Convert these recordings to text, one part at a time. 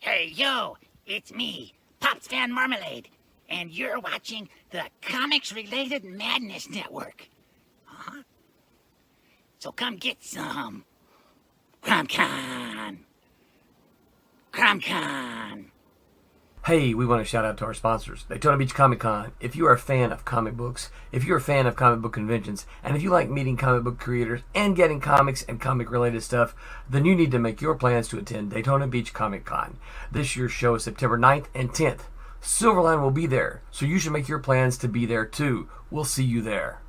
Hey, yo, it's me, Pops Van Marmalade, and you're watching the Comics-Related Madness Network. Huh? So come get some. CromCon. CromCon. Hey, we want to shout out to our sponsors, Daytona Beach Comic Con. If you are a fan of comic books, if you're a fan of comic book conventions, and if you like meeting comic book creators and getting comics and comic related stuff, then you need to make your plans to attend Daytona Beach Comic Con. This year's show is September 9th and 10th. Silverline will be there, so you should make your plans to be there too. We'll see you there.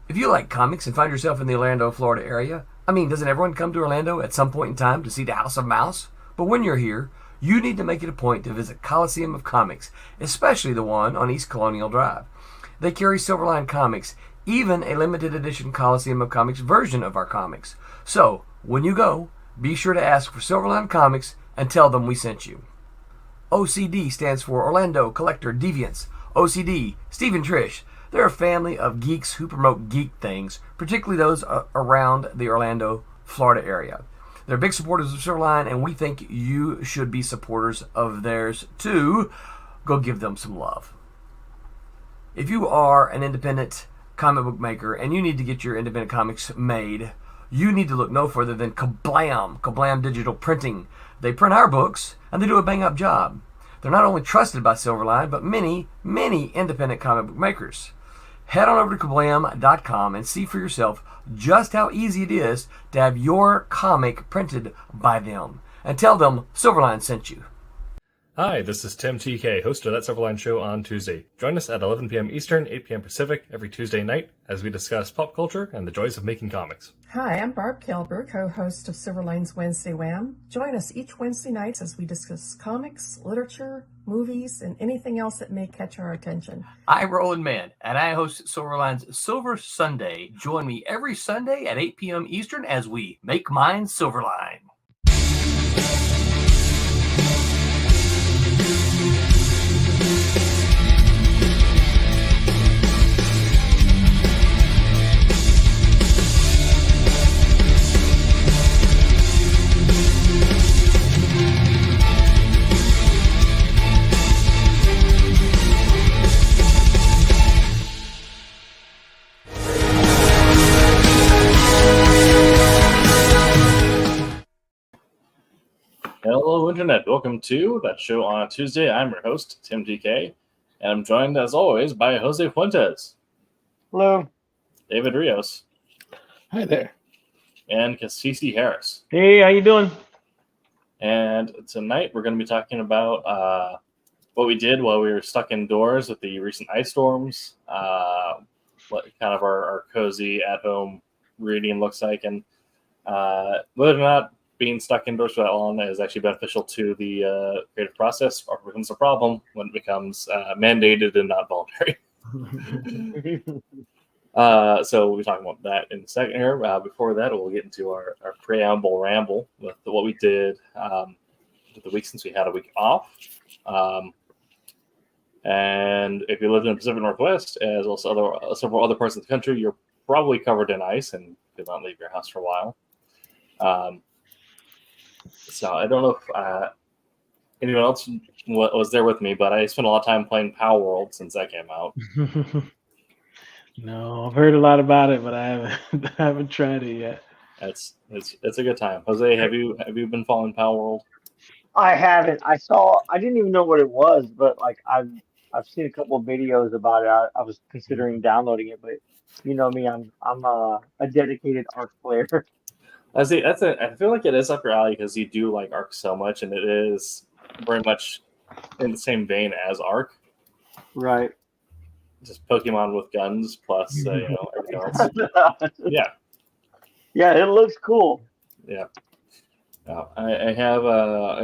If you like comics and find yourself in the Orlando, Florida area, doesn't everyone come to Orlando at some point in time to see the House of Mouse? But when you're here, you need to make it a point to visit Coliseum of Comics, especially the one on East Colonial Drive. They carry Silverline comics, even a limited edition Coliseum of Comics version of our comics. So, when you go, be sure to ask for Silverline Comics and tell them we sent you. OCD stands for Orlando Collector Deviants. OCD, Steve and Trish, they're a family of geeks who promote geek things, particularly those around the Orlando, Florida area. They're big supporters of Silverline, and we think you should be supporters of theirs too. Go give them some love. If you are an independent comic book maker and you need to get your independent comics made, you need to look no further than Kablam Digital Printing. They print our books, and they do a bang-up job. They're not only trusted by Silverline, but many, many independent comic book makers. Head on over to kablam.com and see for yourself just how easy it is to have your comic printed by them. And tell them Silverline sent you. Hi, this is Tim TK, host of That Silverline Show on Tuesday. Join us at 11 p.m. Eastern, 8 p.m. Pacific every Tuesday night as we discuss pop culture and the joys of making comics. Hi, I'm Barb Kilber, co-host of Silverline's Wednesday Wham. Join us each Wednesday nights as we discuss comics, literature, movies, and anything else that may catch our attention. I'm Roland Mann, and I host Silverline's Silver Sunday. Join me every Sunday at 8 p.m. Eastern as we make mine Silverline. Hello, Internet. Welcome to That Show on Tuesday. I'm your host, Tim TK, and I'm joined, as always, by Jose Fuentes. Hello. David Rios. Hi there. And Cassisi Harris. Hey, how you doing? And tonight we're going to be talking about what we did while we were stuck indoors with the recent ice storms, what kind of our cozy at-home reading looks like, and whether or not being stuck indoors for that long is actually beneficial to the creative process, or becomes a problem when it becomes mandated and not voluntary. So we'll be talking about that in a second here. Before that, we'll get into our preamble ramble with what we did the week since we had a week off. And if you lived in the Pacific Northwest, as well as several other parts of the country, you're probably covered in ice and could not leave your house for a while. So I don't know if anyone else was there with me, but I spent a lot of time playing Power World since that came out. No, I've heard a lot about it, but I haven't tried it yet. It's a good time. Jose, have you been following Power World? I haven't. I didn't even know what it was, but like I've seen a couple of videos about it. I was considering downloading it, but you know me, I'm a dedicated Arc player. I feel like it is up your alley because you do like Arc so much, and it is very much in the same vein as Arc. Right. Just Pokemon with guns plus everything else. Yeah. Yeah, it looks cool. Yeah. I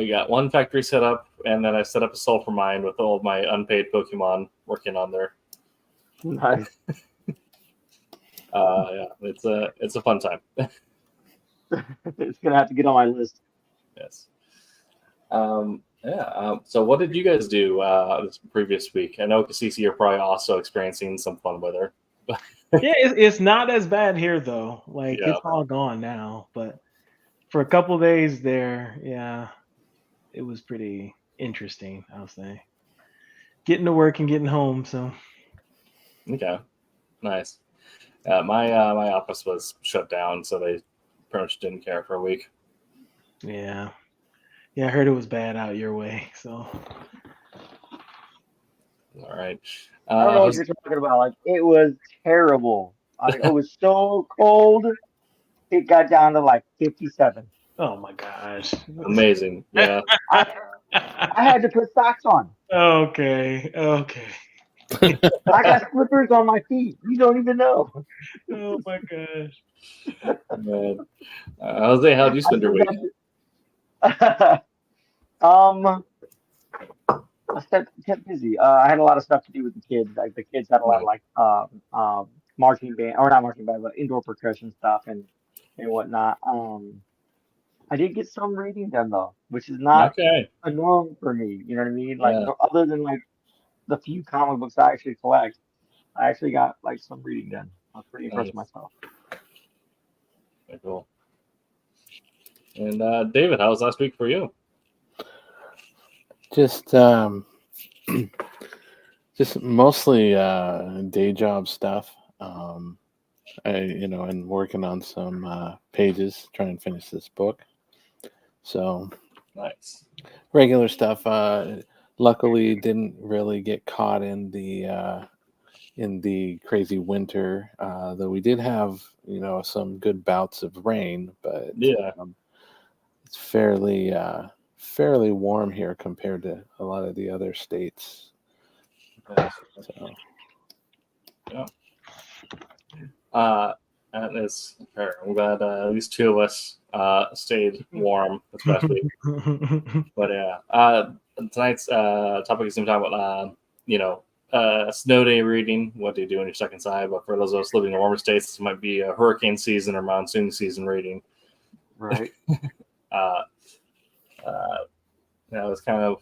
got one factory set up, and then I set up a soul for mine with all of my unpaid Pokemon working on there. Nice. Yeah, it's a fun time. It's gonna have to get on my list. Yes. So what did you guys do this previous week? I know, Cassisi, you're probably also experiencing some fun weather. Yeah, it's not as bad here though. Like it's all gone now, but for a couple of days there, yeah. it was pretty interesting, I'll say. Getting to work and getting home, so Okay, nice. My office was shut down, so they pretty much didn't care for a week. yeah. Yeah, I heard it was bad out your way, so All right. I don't know what Jose- you're talking about. Like it was terrible. Like it was so cold. It got down to like 57. oh my gosh. amazing. Yeah. I I had to put socks on. Okay, okay. I got slippers on my feet. You don't even know. Oh my gosh. Man. Jose, how'd you I spend your still week? got I kept busy. I had a lot of stuff to do with the kids. Like the kids had a lot of like marching band or not marching band, but indoor percussion stuff and whatnot. I did get some reading done though, which is not Okay. a norm for me. You know what I mean? Like Yeah. other than like the few comic books I actually collect, I actually got like some reading done. I was pretty impressed with Nice. myself. Very cool. And David, how was last week for you? Just just mostly day job stuff. And working on some pages, trying to finish this book. So Nice. regular stuff. Luckily, didn't really get caught in the crazy winter. Though we did have some good bouts of rain, but Yeah. it's fairly warm here compared to a lot of the other states. So And it's fair. I'm glad at least two of us stayed warm this past week. But yeah, tonight's topic is going to talk about snow day reading. What do you do when you're stuck inside? But for those of us living in warmer states, this might be a hurricane season or monsoon season reading. Right. That was kind of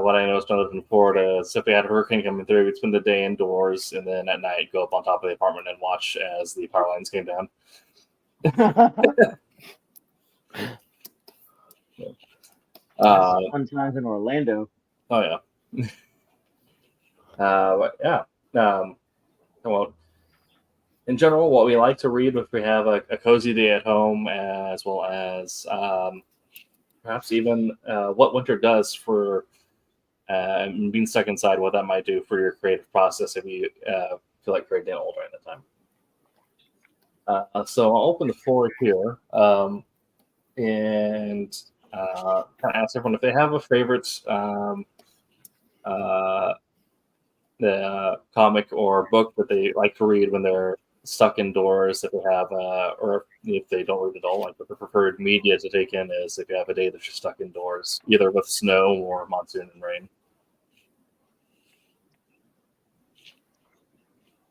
what I noticed when I lived in Florida. So if we had a hurricane coming through, we'd spend the day indoors and then at night go up on top of the apartment and watch as the power lines came down. Fun times in Orlando. Oh yeah. But yeah. Well, in general, what we like to read if we have a cozy day at home, as well as perhaps even what winter does for being stuck inside, what that might do for your creative process if you feel like creating an old during that time. So I'll open the floor here and kind of ask everyone if they have a favorite the comic or book that they like to read when they're stuck indoors, if they have or if they don't read at all, like what the preferred media to take in is if you have a day that you're stuck indoors, either with snow or monsoon and rain.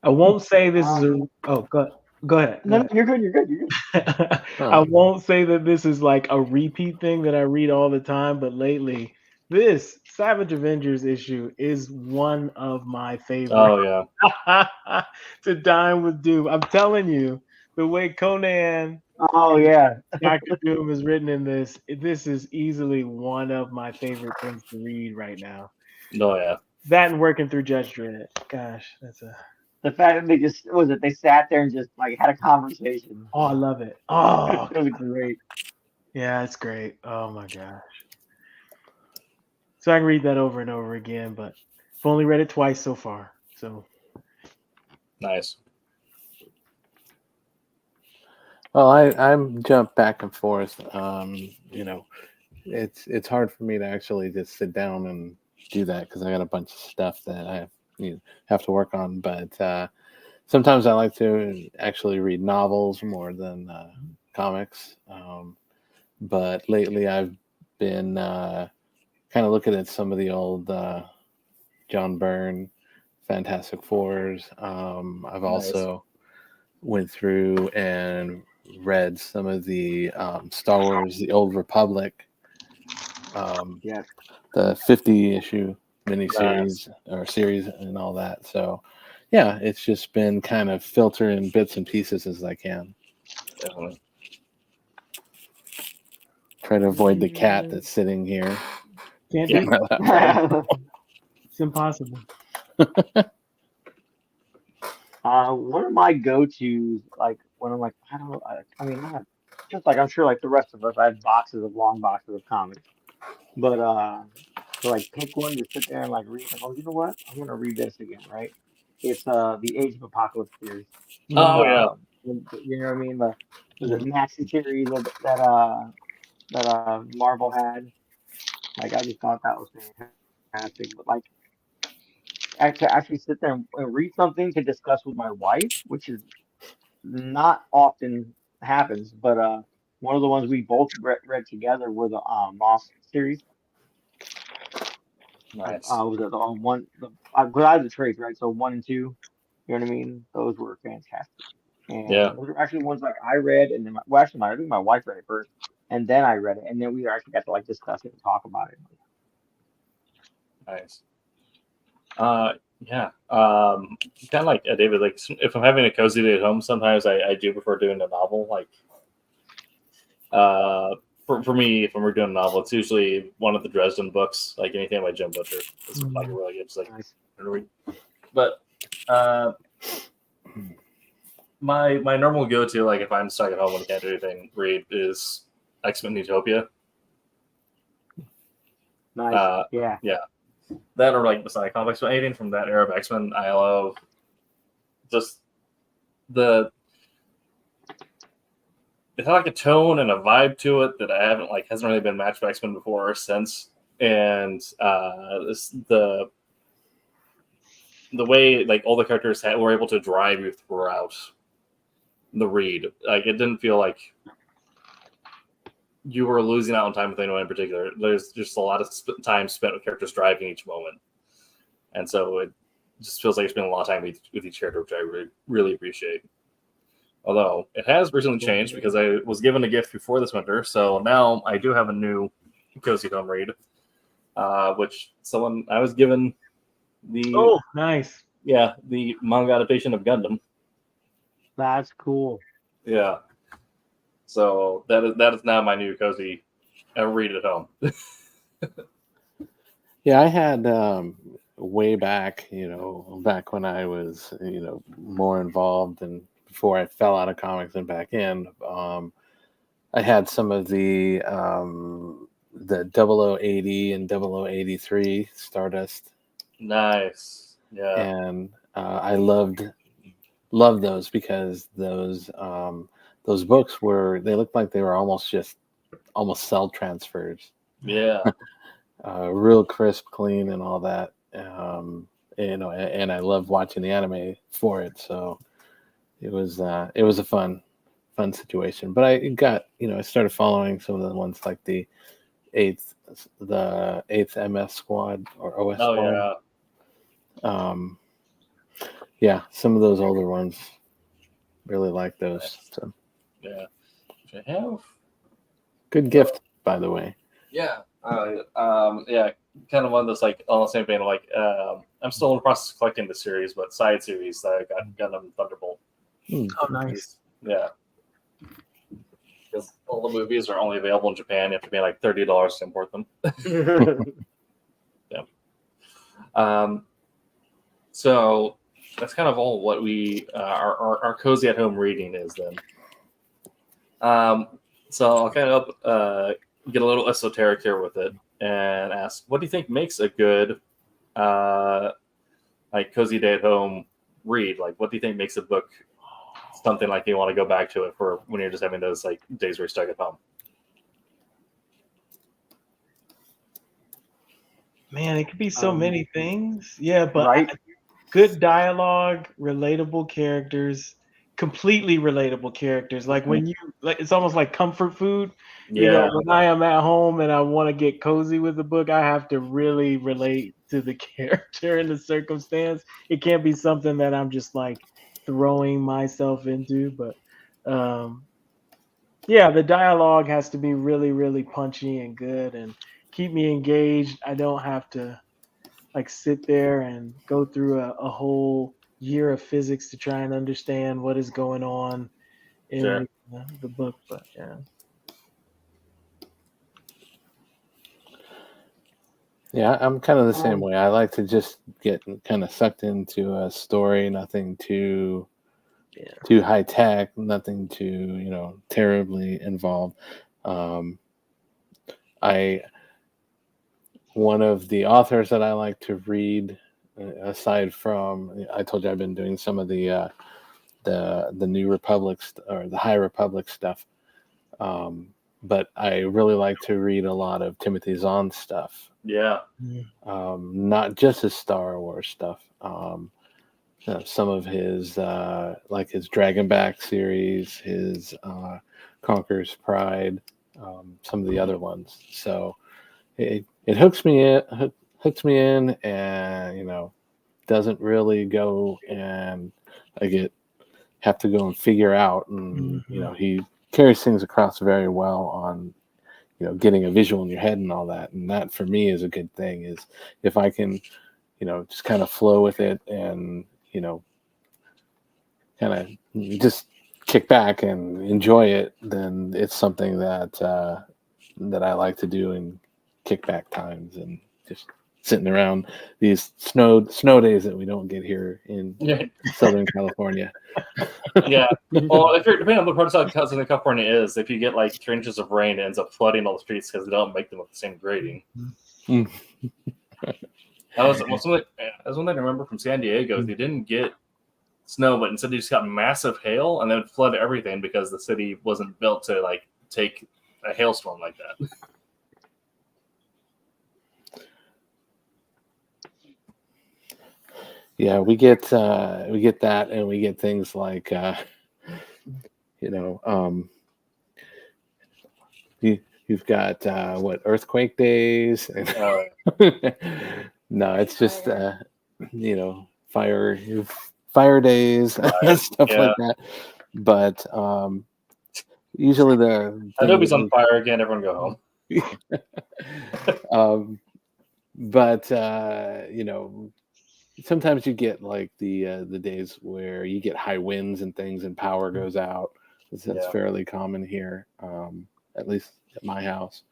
I won't say this is a go ahead. No, you're good. You're good. You're good. I won't say that this is like a repeat thing that I read all the time, but lately this Savage Avengers issue is one of my favorites. Oh yeah. To Dine with Doom. I'm telling you, the way Conan Oh yeah. Dr. Doom is written in this is easily one of my favorite things to read right now. Oh yeah. That and working through Judge Dredd. Gosh, that's a The fact that they just they sat there and just like had a conversation. oh, I love it. Oh, It was great. yeah, it's great. Oh my gosh. So I can read that over and over again, but I've only read it twice so far. So Nice. Well, I'm jumped back and forth. It's hard for me to actually just sit down and do that because I got a bunch of stuff that I have to work on. But sometimes I like to actually read novels more than comics. But lately I've been kind of looking at some of the old John Byrne Fantastic Fours. I've also went through and read some of the Star Wars, the Old Republic, the 50-issue miniseries or series and all that. So, yeah, it's just been kind of filtering bits and pieces as I can. Definitely. Try to avoid the cat that's sitting here. Can't Yeah. do that. It's impossible. One of my go-tos, like when I'm like, I don't, I mean, not just like I'm sure like the rest of us, I have long boxes of comics, but to like pick one to sit there and like read, like, oh, you know what, I'm gonna read this again, right? It's the Age of Apocalypse series. Oh yeah. You know what I mean? The was Yeah. it maxi series that Marvel had? Like I just thought that was fantastic, but like to actually sit there and read something to discuss with my wife, which is not often happens, but one of the ones we both read together were the Moss series. Like Nice. was it the one the I have the trades right, so 1 and 2. You know what I mean? Those were fantastic, Yeah. and those are actually ones like I read, and then I think my wife read it first, and then I read it, and then we actually got to like discuss it and talk about it. Nice. Yeah. Kind of like David. Like if I'm having a cozy day at home, sometimes I do prefer doing a novel. Like for me, if we're doing a novel, it's usually one of the Dresden books. Like anything by Jim Butcher. It's like really good. It's like Nice. But my normal go to, like if I'm stuck at home and can't do anything, read is X-Men Utopia. Nice. Yeah. That or like Messiah comics, but anything from that era of X-Men, I love. Just it had like a tone and a vibe to it that I haven't hasn't really been matched by X-Men before or since, and the way like all the characters were able to drive you throughout the read, like it didn't feel like you were losing out on time with anyone in particular. There's just a lot of time spent with characters driving each moment, and so it just feels like it's been a lot of time with each character, which I really, really appreciate. Although it has recently changed because I was given a gift before this winter, so now I do have a new cozy home read, which I was given the Oh, nice. the manga adaptation of Gundam. That's cool. Yeah, so that is now my new cozy read at home. Yeah, I had way back, back when I was, more involved and before I fell out of comics and back in, I had some of the 0080 and 0083 Stardust. Nice. Yeah. And I loved those because those books they looked like they were almost cell transfers. Yeah. Real crisp, clean, and all that. And I loved watching the anime for it. So it was a fun situation. But I got I started following some of the ones like the eighth MS Squad or OS Squad. Yeah, some of those older ones. Really like those. So. Yeah. Which I have. Good gift, by the way. Yeah. Yeah. Kind of one that's like on the same vein. Like, I'm still in the process of collecting the series, but side series that I got Gundam Thunderbolt. Oh, nice. Yeah. Because all the movies are only available in Japan. You have to pay like $30 to import them. Yeah. So that's kind of all what we our cozy at home reading is then. So I'll kind of get a little esoteric here with it and ask, what do you think makes a good like cozy day at home read? Like, what do you think makes a book something like you want to go back to it for when you're just having those like days where you're stuck at home? Man, it could be so many things. Yeah, but Right. Good dialogue, relatable characters, completely relatable characters. Like when it's almost like comfort food. Yeah. When I am at home and I want to get cozy with the book, I have to really relate to the character and the circumstance. It can't be something that I'm just like throwing myself into. But yeah, the dialogue has to be really, really punchy and good and keep me engaged. I don't have to like sit there and go through a whole year of physics to try and understand what is going on in the book. But yeah. Yeah, I'm kind of the same way. I like to just get kind of sucked into a story, nothing too high tech, nothing too terribly involved. Um, I One of the authors that I like to read, aside from I told you I've been doing some of the New Republic or the High Republic stuff. But I really like to read a lot of Timothy Zahn's stuff. Yeah. Not just his Star Wars stuff. Some of his like his Dragonback series, his Conqueror's Pride, some of the other ones. So it hooks me in, and doesn't really go and I have to go and figure out, and he carries things across very well on getting a visual in your head and all that, and that for me is a good thing. Is if I can just kind of flow with it and kind of just kick back and enjoy it, then it's something that I like to do in kickback times, and just sitting around these snow days that we don't get here in Southern California. Yeah. Well, if you're depending on what part of Southern California is, if you get like 3 inches of rain, it ends up flooding all the streets because they don't make them with the same grading. That was one thing I remember from San Diego. They didn't get snow, but instead they just got massive hail, and then would flood everything because the city wasn't built to like take a hailstorm like that. Yeah, we get that, and we get things like you've got earthquake days. No, it's just fire days, stuff like that. But usually the Adobe's on fire again. Everyone go home. But sometimes you get like the days where you get high winds and things, and power goes out. That's fairly common here, at least at my house.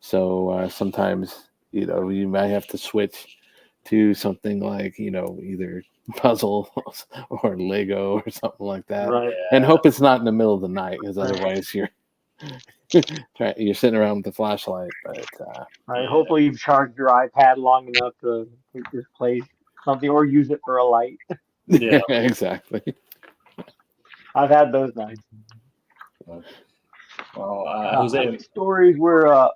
So sometimes you might have to switch to something like either puzzles or Lego or something like that, Right. and hope it's not in the middle of the night, because otherwise you're sitting around with the flashlight. But Right. Hopefully you've charged your iPad long enough to display something or use it for a light. Yeah, exactly. I've had those nights. Well, I Jose, like stories where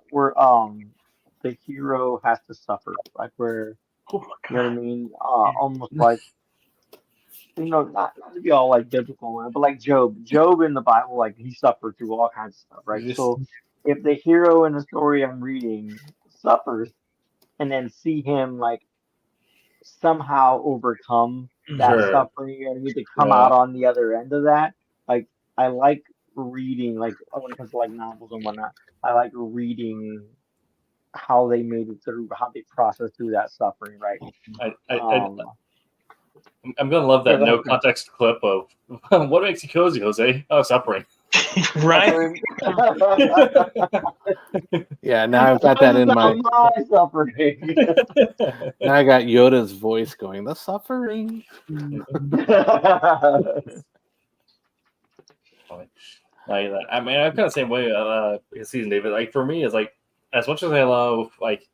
the hero has to suffer, like where you know what I mean, almost like not to be all like biblical, but like Job in the Bible, like he suffered through all kinds of stuff, right? So if the hero in the story I'm reading suffers, and then see him like somehow overcome that Sure. suffering and need to come out on the other end of that. Like I like reading, like when it comes to like novels and whatnot, I like reading how they made it through, how they processed through that suffering, right? I'm gonna love that no context clip of what makes you cozy, Jose? Oh, suffering. Right? Yeah, now I've got that in my suffering. Now I got Yoda's voice going, the suffering. I mean, I'm kind of the same way. Season David, like for me, is like as much as I love like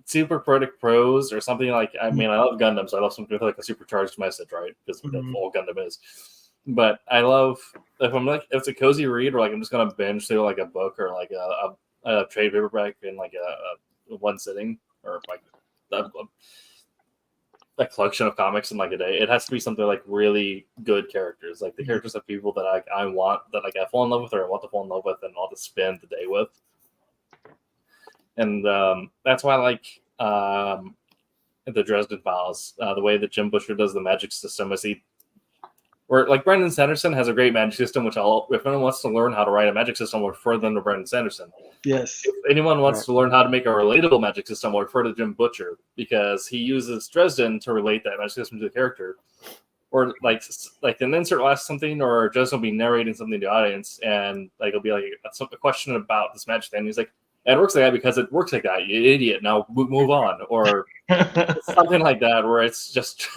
super poetic prose or something like. I mean, I love Gundam, so I love something with like a supercharged message, right? Because that's all Gundam is. But I love if it's a cozy read, or like I'm just gonna binge through like a book or like a trade paperback in like a one sitting, or like a collection of comics in like a day. It has to be something like really good characters, like the characters of people that I want, that like I fall in love with, or I want to fall in love with, and want to spend the day with. And that's why I like the Dresden Files, the way that Jim Butcher does the magic system. Where like Brandon Sanderson has a great magic system, which if anyone wants to learn how to write a magic system, we'll refer them to Brandon Sanderson. Yes. If anyone wants to learn how to make a relatable magic system, we'll refer to Jim Butcher, because he uses Dresden to relate that magic system to the character. Or like an insert will ask something, or Dresden will be narrating something to the audience, and like it'll be like a question about this magic thing. And he's like, And it works like that because it works like that. You idiot. Now move on, or something like that, where it's just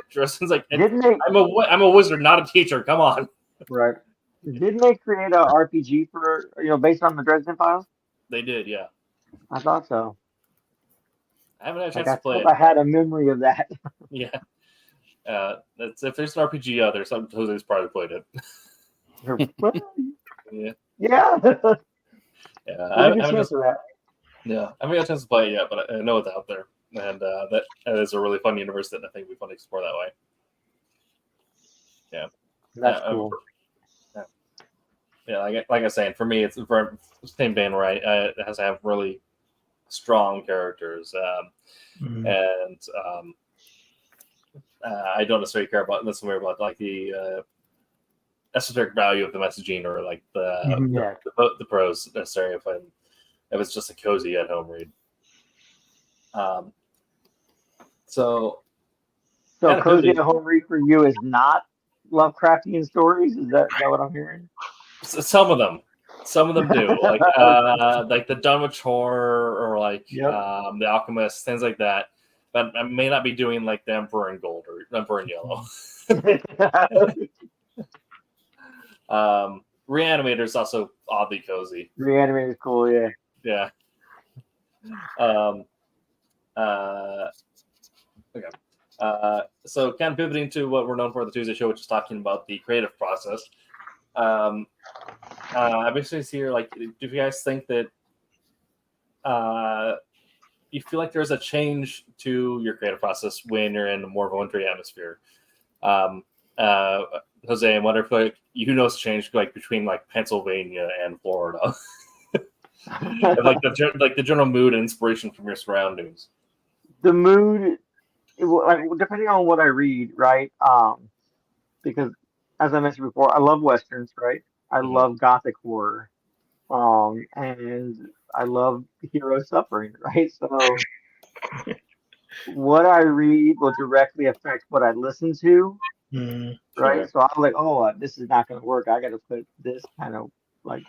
Justin's like, Didn't they? I'm a wizard, not a teacher. Come on. Right. Didn't they create a RPG for based on the Dresden Files? They did, yeah. I thought so. I haven't had a chance Like to play it. I had a memory of that. Yeah. If there's an RPG out there, Jose's probably played it. Yeah. Yeah. Yeah. I haven't had that. Yeah. I haven't had a chance to play it yet, but I know it's out there. And that is a really fun universe that I think would be fun to explore that way. Yeah. That's cool. Yeah, like I was saying, for me, it's the same vein where it has to have really strong characters, and I don't necessarily care about like the esoteric value of the messaging or like the prose necessarily if it's just a cozy at home read. So cozy at home read for you is not Lovecraftian stories. Is that what I'm hearing? Some of them do, like like the Dunwich Horror or like the Alchemist, things like that. But I may not be doing like the Emperor in Gold or Emperor in Yellow. Reanimator is also oddly cozy. Reanimator is cool, yeah. Yeah. Okay. So kind of pivoting to what we're known for the Tuesday show, which is talking about the creative process. I basically see here, like, do you guys think that you feel like there's a change to your creative process when you're in more of a wintry atmosphere? Jose, I wonder if like you notice a change like between like Pennsylvania and Florida, and, like the general mood and inspiration from your surroundings. The mood, like depending on what I read, right? Because as I mentioned before, I love westerns, right? I love gothic horror, and I love hero suffering, right? So what I read will directly affect what I listen to, right? Sure. So I'm like, oh, this is not going to work. I got to put this kind of like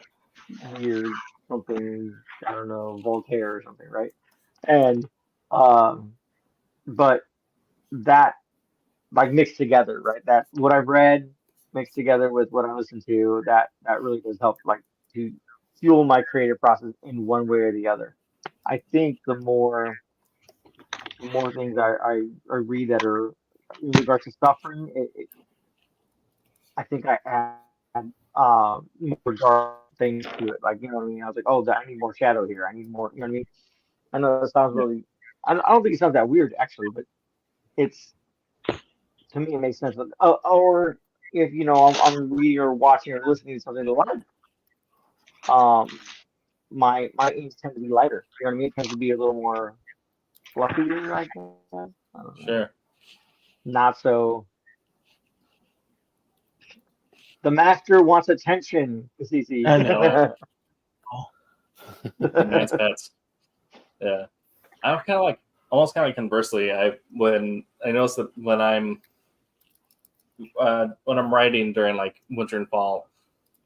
weird something, I don't know, Voltaire or something, right? And but that like mixed together, right? That what I've read mixed together with what I listen to, that really does help, like, to fuel my creative process in one way or the other. I think the more things I read that are in regards to suffering, I think I add more dark things to it. Like, you know what I mean? I was like, oh, I need more shadow here. I need more, you know what I mean? I know that sounds really, I don't think it sounds that weird actually, but it's, to me, it makes sense. Or if, I'm reading or watching or listening to something a lot, my inks tend to be lighter. You know what I mean? It tends to be a little more fluffier, I guess. I don't know. Sure. Not so. The master wants attention, CC. I know. Nice pets. Yeah. I'm kind of like, almost kind of like conversely. When I notice that when I'm writing during like winter and fall,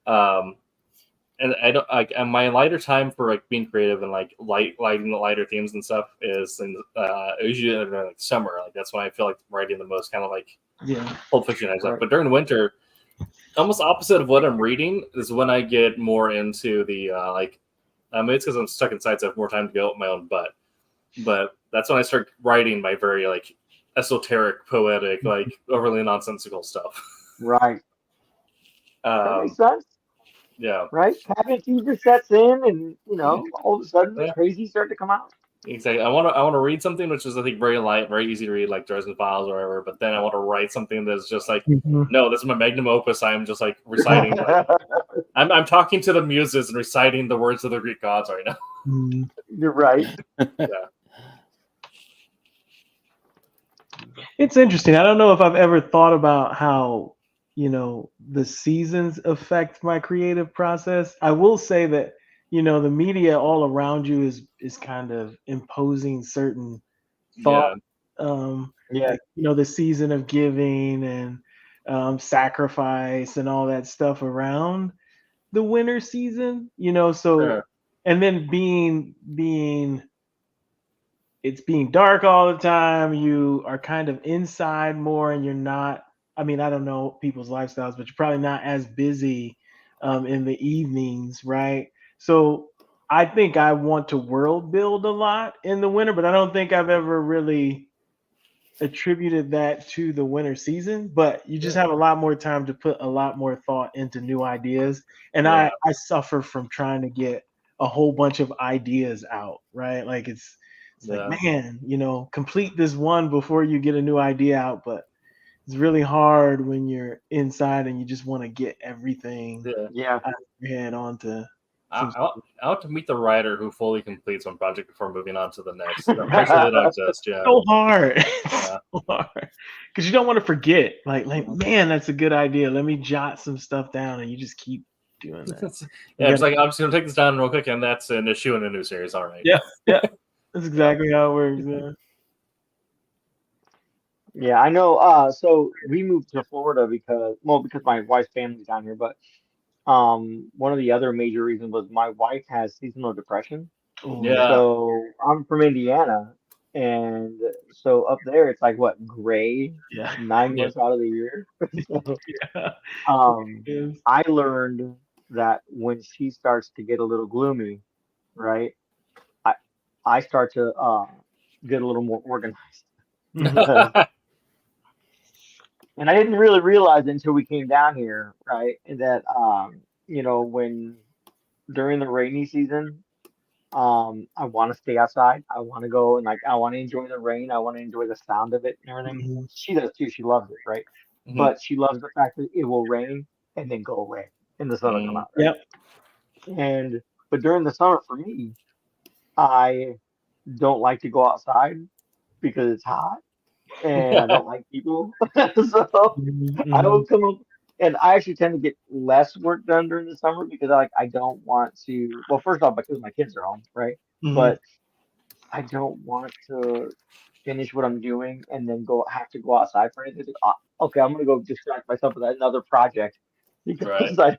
and I don't like, and my lighter time for like being creative and like lighting the lighter themes and stuff is usually in like summer. Like that's when I feel like writing the most, kind of like Pulp Fiction and stuff. Right. But during winter, almost opposite of what I'm reading is when I get more into the it's because I'm stuck inside, so I have more time to go up my own butt. But that's when I start writing my very like esoteric, poetic, like overly nonsensical stuff. Right. That makes sense. Yeah. Right? Cabin fever sets in, and all of a sudden the crazy start to come out. Exactly. I want to read something which is, I think, very light, very easy to read, like Dresden Files or whatever. But then I want to write something that's just like, no, this is my magnum opus. I'm just like reciting. I'm talking to the muses and reciting the words of the Greek gods right now. You're right. Yeah. It's interesting. I don't know if I've ever thought about how, the seasons affect my creative process. I will say that, the media all around you is kind of imposing certain thought. Like, the season of giving and sacrifice and all that stuff around the winter season, so Sure. and then being it's being dark all the time. You are kind of inside more, and you're not. I mean, I don't know people's lifestyles, but you're probably not as busy in the evenings, right? So I think I want to world build a lot in the winter, but I don't think I've ever really attributed that to the winter season. But you just have a lot more time to put a lot more thought into new ideas, and Yeah. I suffer from trying to get a whole bunch of ideas out, right? Like it's like, Yeah. man, complete this one before you get a new idea out. But it's really hard when you're inside and you just want to get everything Yeah. Yeah. out of your head onto some I want to meet the writer who fully completes one project before moving on to the next. I'm pretty sure they don't exist. Yeah. so hard. Yeah. So hard. Because you don't want to forget. Like, man, that's a good idea. Let me jot some stuff down, and you just keep doing that. Yeah, it's like I'm just gonna take this down real quick, and that's an issue in a new series. All right. Yeah, yeah. That's exactly how it works. Yeah. Yeah, I know. So we moved to Florida because my wife's family's down here, but one of the other major reasons was my wife has seasonal depression. Oh, Yeah. So I'm from Indiana, and so up there it's like what, gray yeah. 9 months out of the year. So, Yeah. um, It is. I learned that when she starts to get a little gloomy, right, I I start to get a little more organized because, and I didn't really realize until we came down here, right, that when during the rainy season, I want to stay outside. I want to go and like I want to enjoy the rain. I want to enjoy the sound of it and everything. Mhm. She does too. She loves it, right? Mhm. But she loves the fact that it will rain and then go away and the sun will come out, right? Yep. And but during the summer for me, I don't like to go outside because it's hot and I don't like people. So I Mhm. will come up, and I actually tend to get less work done during the summer because I don't want to. Well, first off, because my kids are home, right? Mhm. But I don't want to finish what I'm doing and then have to go outside for anything. Okay, I'm gonna go distract myself with another project Right. because I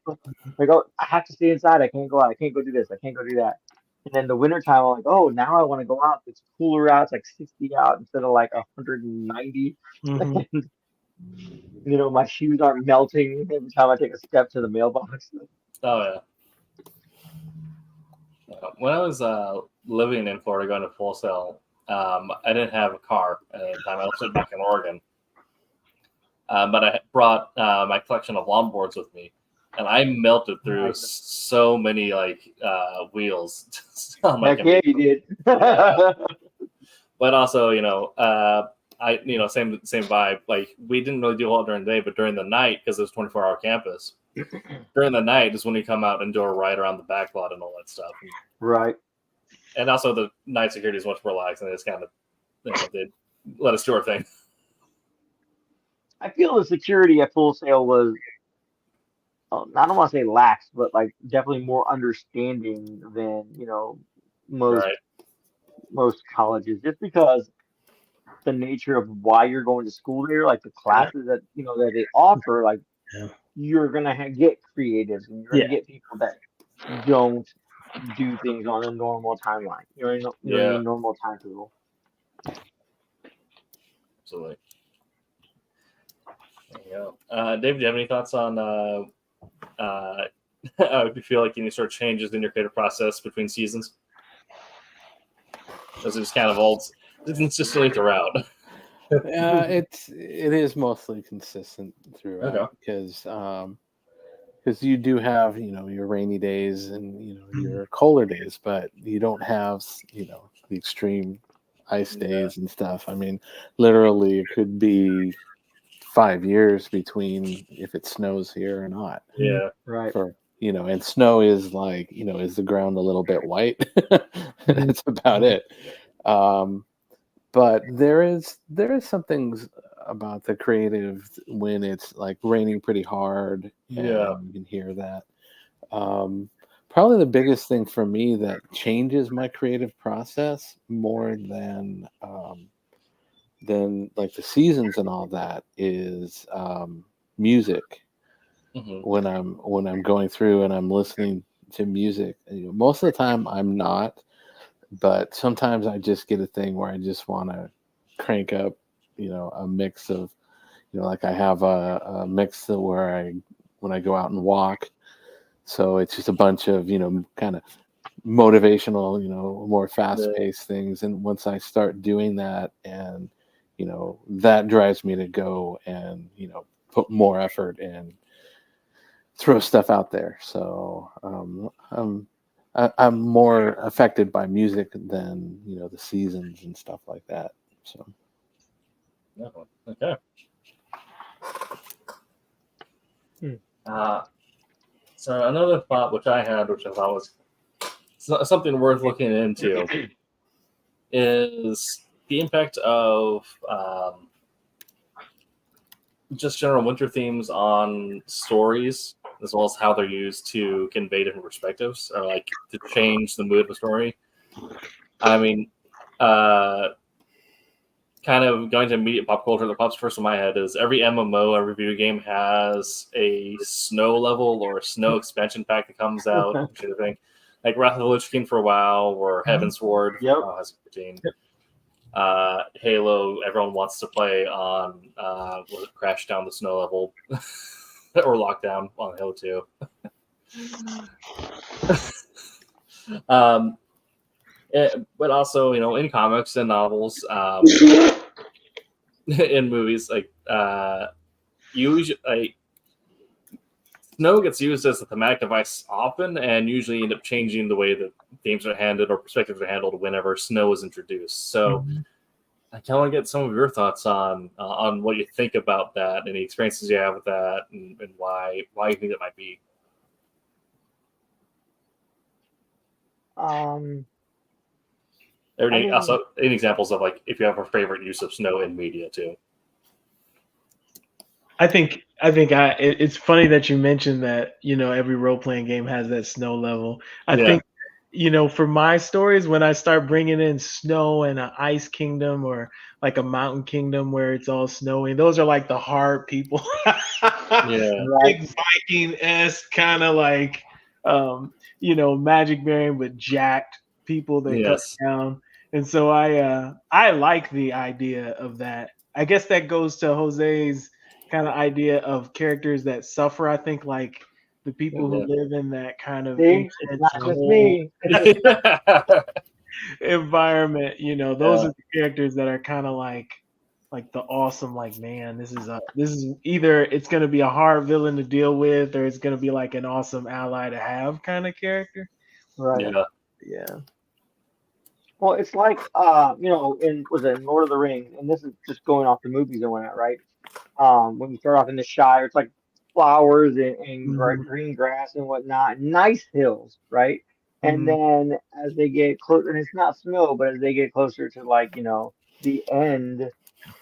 have to stay inside. I can't go out. I can't go do this. I can't go do that. And then the winter time, I'm like, oh, now I want to go out. It's cooler out. It's like 60 out instead of like 190. Mhm. My shoes aren't melting every time I take a step to the mailbox. Oh yeah. When I was living in Florida, going to Full Sail, I didn't have a car at the time. I lived back in Oregon, but I brought my collection of longboards with me, and I melted through Nice. so many wheels. on my Heck yeah, you did. But also, same vibe. Like we didn't really do a lot during the day, but during the night, because it was 24-hour campus, during the night is when you come out and do a ride around the back lot and all that stuff. Right. And also the night security is much more relaxed, and they just kind of they let us do our thing. I feel the security at Full Sail was, I don't want to say lax, but like definitely more understanding than, most Right. most colleges, just because the nature of why you're going to school there, like the classes that they offer, like Yeah. you're gonna get creatives and you're gonna Yeah. get people that don't do things on a normal timeline. You know what I Yeah. mean? Normal timetable. Absolutely. There you go. Dave, do you have any thoughts on do you feel like any sort of changes in your creative process between seasons? Does it just kind of all consistently throughout? It is mostly consistent throughout Okay. because you do have your rainy days and your colder days, but you don't have the extreme ice days and stuff. I mean, literally, it could be 5 years between if it snows here or not. Yeah. Right. And snow is like is the ground a little bit white? That's about it. But there is some things about the creative when it's like raining pretty hard. Yeah. And you can hear that. Probably the biggest thing for me that changes my creative process more than like the seasons and all that is music. Mhm. When I'm going through and I'm listening to music. Most of the time I'm not, but sometimes I just get a thing where I just want to crank up, a mix of, like I have a mix where when I go out and walk. So it's just a bunch of, kind of motivational, more fast paced things. And once I start doing that, and, that drives me to go and, put more effort and throw stuff out there. So I'm more affected by music than, the seasons and stuff like that. So. Okay. So another thought which I had, which I thought was something worth looking into, is the impact of just general winter themes on stories, as well as how they're used to convey different perspectives, or like to change the mood of a story. I mean, kind of going to immediate pop culture that pops first in my head is every MMO, every video game has a snow level or a snow expansion pack that comes out, sort of thing. Like Wrath of the Lich King for a while, or Heaven's Sword has a routine. Halo, everyone wants to play on Crash Down the Snow level or Lockdown on Halo 2. But also, in comics and novels, in movies, like usually, snow gets used as a thematic device often, and usually end up changing the way that themes are handled or perspectives are handled whenever snow is introduced. So, I kind of want to get some of your thoughts on what you think about that, any experiences you have with that, and why you think that might be. Also, any examples of like if you have a favorite use of snow in media too. I think it's funny that you mentioned that, every role playing game has that snow level. I think, for my stories, when I start bringing in snow and an ice kingdom or like a mountain kingdom where it's all snowing, those are like the hard people. Big Viking-esque kind of like, magic bearing with jacked people that come down. And so I like the idea of that. I guess that goes to Jose's kind of idea of characters that suffer. I think like the people who live in that kind of it's not just me. environment, those are the characters that are kind of like the awesome, like, man, this is either it's going to be a hard villain to deal with, or it's going to be like an awesome ally to have kind of character. Right. Yeah. Well, it's like in Lord of the Rings, and this is just going off the movies and whatnot, right? When you start off in the Shire, it's like flowers and green grass and whatnot, nice hills, right? And then as they get closer, and it's not snow, but as they get closer to like the end,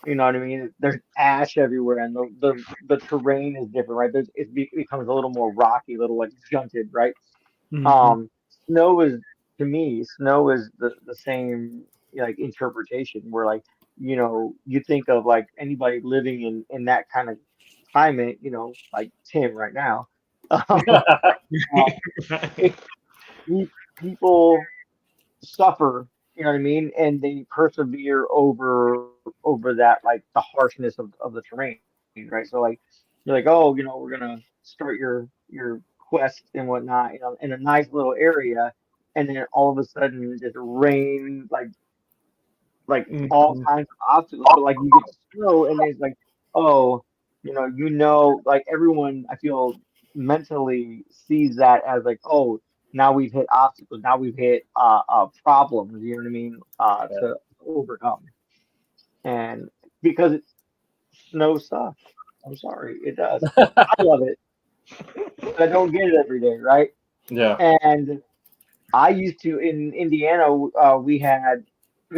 you know what I mean? There's ash everywhere, and the terrain is different, right? It becomes a little more rocky, a little like junted, right? Snow is to me, snow is the same like interpretation where like you think of like anybody living in that kind of climate, like Tim right now. It, people suffer, you know what I mean, and they persevere over that like the harshness of the terrain, right? So like you're like, oh, we're gonna start your quest and whatnot, in a nice little area, and then all of a sudden just rain like all kinds of obstacles, but like you get snow, and it's like, oh, like everyone I feel mentally sees that as like, oh, now we've hit obstacles, now we've hit problems, you know what I mean, to overcome, and because snow sucks. I'm sorry, it does. I love it, but I don't get it every day, right? Yeah. And I used to in Indiana. We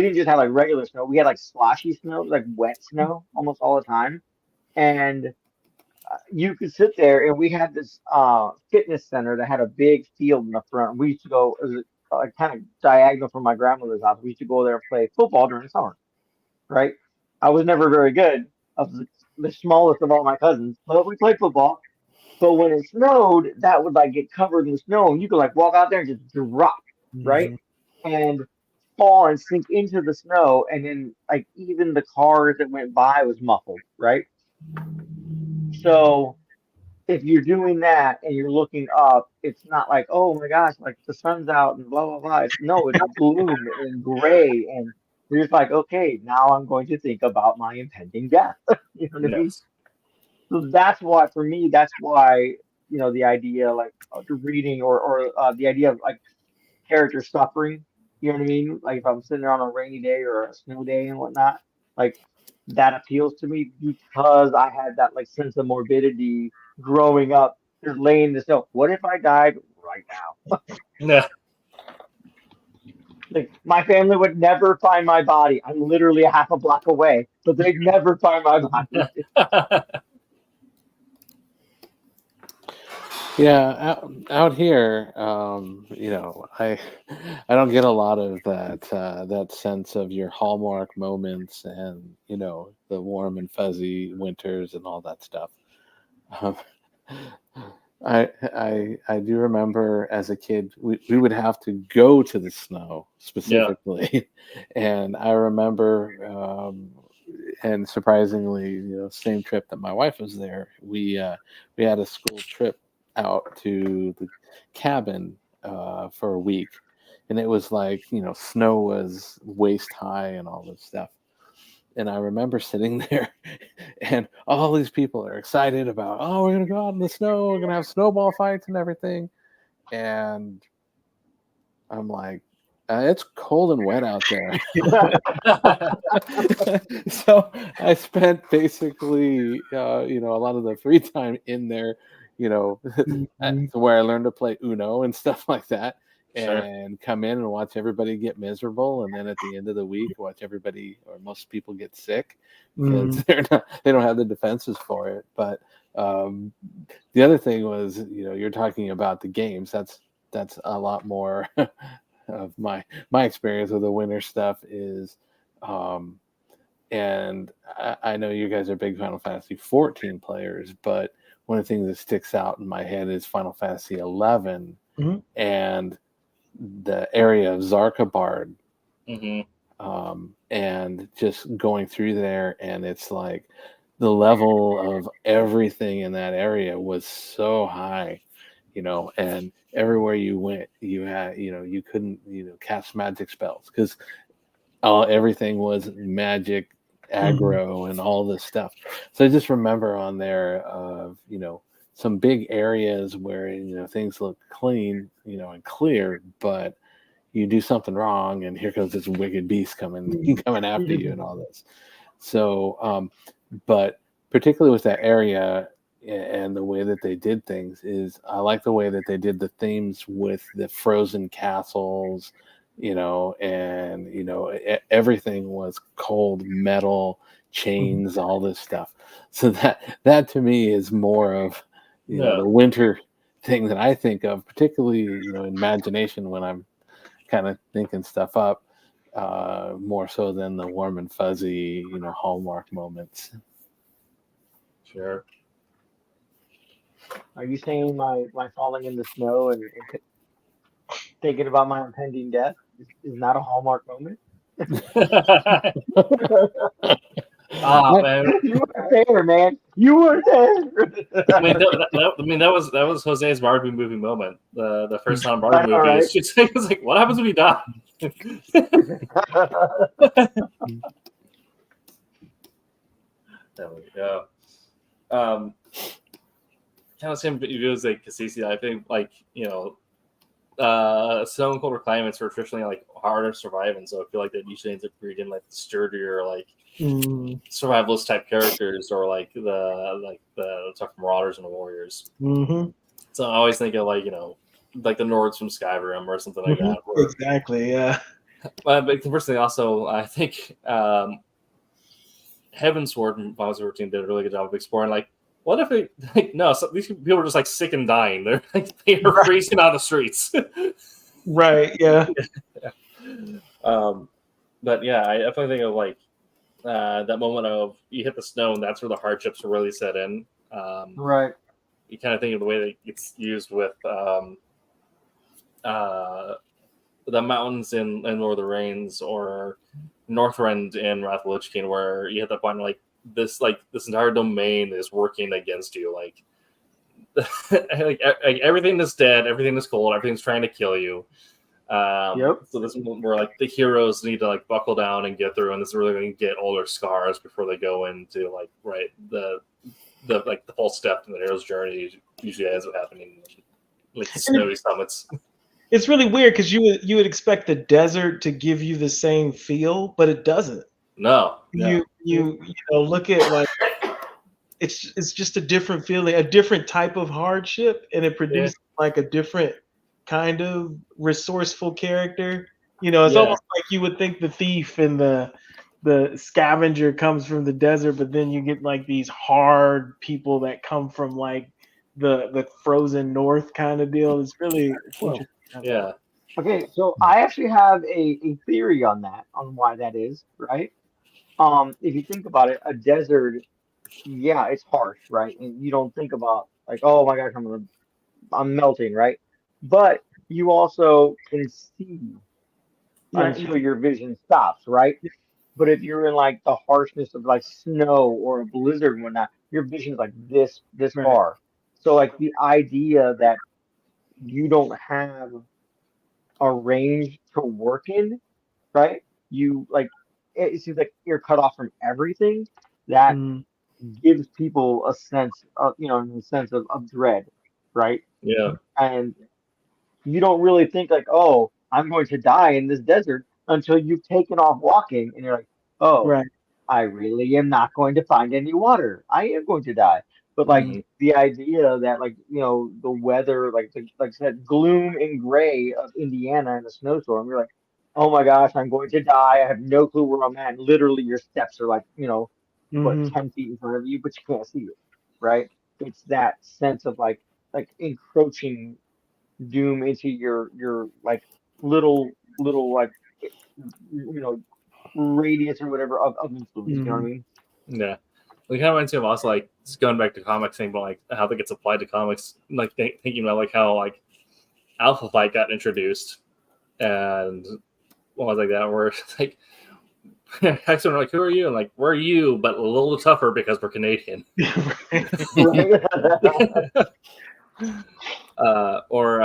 didn't just have like regular snow. We had like sloshy snow, like wet snow, almost all the time. And you could sit there, and we had this fitness center that had a big field in the front. We used to go, it was kind of diagonal from my grandmother's house. We used to go there and play football during the summer, right? I was never very good. I was the smallest of all my cousins, but we played football. But when it snowed, that would like get covered in snow, and you could like walk out there and just drop, right? Mhm. And fall and sink into the snow, and then like even the cars that went by was muffled, right? So if you're doing that and you're looking up, it's not like, oh my gosh, like the sun's out and blah blah blah. No, it's gloom and gray, and you're just like, okay, now I'm going to think about my impending death. You know what I mean? Yes. So that's why, for me, that's why the idea like of reading or the idea of like character suffering. You know what I mean? Like if I'm sitting there on a rainy day or a snow day and whatnot, like that appeals to me because I had that like sense of morbidity growing up, just laying in the snow. What if I died right now? Yeah. Like my family would never find my body. I'm literally a half a block away, but they'd never find my body. Yeah, out here, I don't get a lot of that sense of your hallmark moments and the warm and fuzzy winters and all that stuff. Um, I do remember as a kid we would have to go to the snow Yeah. specifically, and I remember and surprisingly, same trip that my wife was there. We had a school trip out to the cabin for a week, and it was like snow was waist high and all this stuff. And I remember sitting there, and all these people are excited about, oh, we're gonna go out in the snow, we're gonna have snowball fights and everything, and I'm like, it's cold and wet out there. So I spent basically, a lot of the free time in there, Mhm. where I learned to play Uno and stuff like that, Sure. and come in and watch everybody get miserable, and then at the end of the week, watch everybody or most people get sick because Mhm. they don't have the defenses for it. But the other thing was, you're talking about the games. That's a lot more of my experience with the winter stuff is, um, and I know you guys are big Final Fantasy 14 players, but one of the things that sticks out in my head is Final Fantasy 11 Mhm. and the area of Zarkabard, Hmm. and just going through there, and it's like the level of everything in that area was so high, and everywhere you went, you had, you couldn't, cast magic spells because everything was magic Mhm. aggro and all this stuff. So I just remember on there of, some big areas where, things look clean, and clear, but you do something wrong and here comes this wicked beast coming coming after you and all this. So but particularly with that area and the way that they did things is I like the way that they did the themes with the frozen castles, and everything was cold metal Mhm. chains, all this stuff. So that to me is more of Yeah. the winter thing that I think of, particularly imagination when I'm kind of thinking stuff up, more so than the warm and fuzzy, hallmark moments. Sure. Are you saying my falling in the snow and thinking about my impending death is not a hallmark moment? Ah, man. You were there, man. You were there. I mean, that was Jose's Barbie movie moment. The first time I Barbie know, movie. right? It's just it was like, what happens when you die? There we go. Kind of same views like Casey. I think like snow and colder climates are traditionally like harder to survive in. So I feel like that usually ends up breeding like sturdier like Mhm. survivalist type characters or like the tough marauders and warriors. Mhm. So I always think of like like the Nords from Skyrim or something like Mhm. that. Where, Exactly. Yeah. but conversely, also I think Heavensward from Final Fantasy 14 did a really good job of exploring like what if it like no these people are just like sick and dying. They're like they are Right. freezing on the streets. Right. Yeah. um, but yeah, I definitely think of like that moment of you hit the snow and that's where the hardships really set in. Right. you kind of think of the way that it's used with the mountains in Lord of the Rings or Northrend in Wrath of the Lich King, where you hit that point like this entire domain is working against you. Like, like everything is dead, everything is cold, everything's trying to kill you. Yep. So this is where like the heroes need to like buckle down and get through, and this is really going to get all their scars before they go into like the full step in the hero's journey. Usually ends up happening like snowy summits. It's really weird because you would expect the desert to give you the same feel, but it doesn't. No. You know, look at like it's just a different feeling, a different type of hardship, and it produces like a different kind of resourceful character. You know, it's almost like you would think the thief and the scavenger comes from the desert, but then you get like these hard people that come from like the frozen north kind of deal. It's interesting. Yeah. Okay, so I actually have a theory on that, on why that is, right? If you think about it, a desert, yeah, it's harsh, right? And you don't think about like, oh my gosh, I'm melting, right? But you also can see Right. until your vision stops, right? But if you're in like the harshness of like snow or a blizzard and whatnot, your vision's like this Right. far. So like the idea that you don't have a range to work in, right? You like it seems like you're cut off from everything. That Mm, gives people a sense of, a sense of dread, right? Yeah. And you don't really think like, oh, I'm going to die in this desert until you've taken off walking and you're like, oh, right. I really am not going to find any water. I am going to die. But like Mm, the idea that like, the weather, like I said, gloom and gray of Indiana in a snowstorm, you're like, oh my gosh, I'm going to die. I have no clue where I'm at. And literally your steps are like, what, mhm, 10 feet in front of you, but you can't see it, right? It's that sense of like encroaching doom into your like little like you know radius or whatever of influence. You know what I mhm. mean? Yeah. It kind of reminds me of also like just going back to comics thing, but like how that gets applied to comics. Like thinking about like how like Alpha Flight got introduced and what was like that where it's like Hexen are like, who are you? And like, we're you, but a little tougher because we're Canadian. Right? Or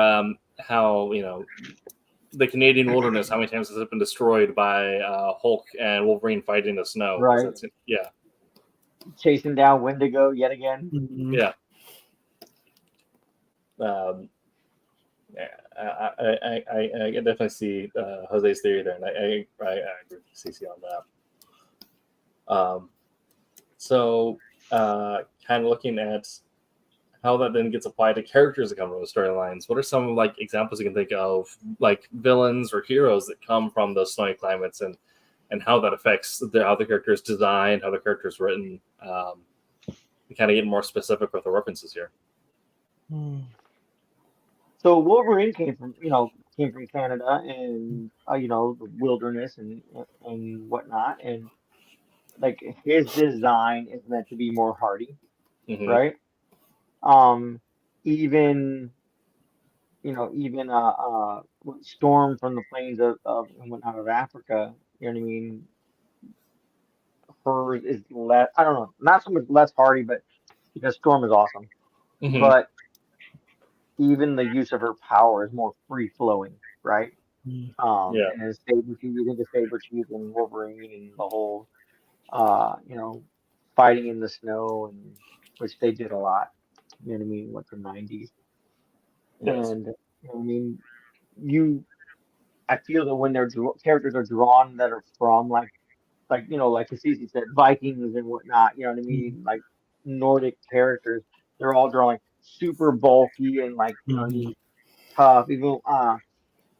how the Canadian wilderness, how many times has it been destroyed by Hulk and Wolverine fighting the snow? Right. Yeah. Chasing down Wendigo yet again. Mhm. Yeah. Yeah, I definitely see Jose's theory there, and I agree with CC on that. So, kind of looking at how that then gets applied to characters that come from the storylines. What are some like examples you can think of, like villains or heroes that come from those snowy climates, and how that affects how the character is designed, how the character is written? We kind of get more specific with the references here. Mm, So Wolverine came from Canada and the wilderness and whatnot, and like his design is meant to be more hardy, Mm-hmm. right? Um, even even Storm from the plains of and whatnot of Africa, you know what I mean? Hers is less, I don't know, not so much less hardy, but because Storm is awesome. Mm-hmm. But even the use of her power is more free flowing, right? mm, Yeah. And then you think of Sabretooth and Wolverine and the whole fighting in the snow, and which they did a lot. You know what I mean? What, the 90s. Yes. And I mean, I feel that when characters are drawn that are from like Cassisi said, Vikings and whatnot, you know what I mm, mean? Like Nordic characters, they're all drawing super bulky and like, mhm, these tough. Even I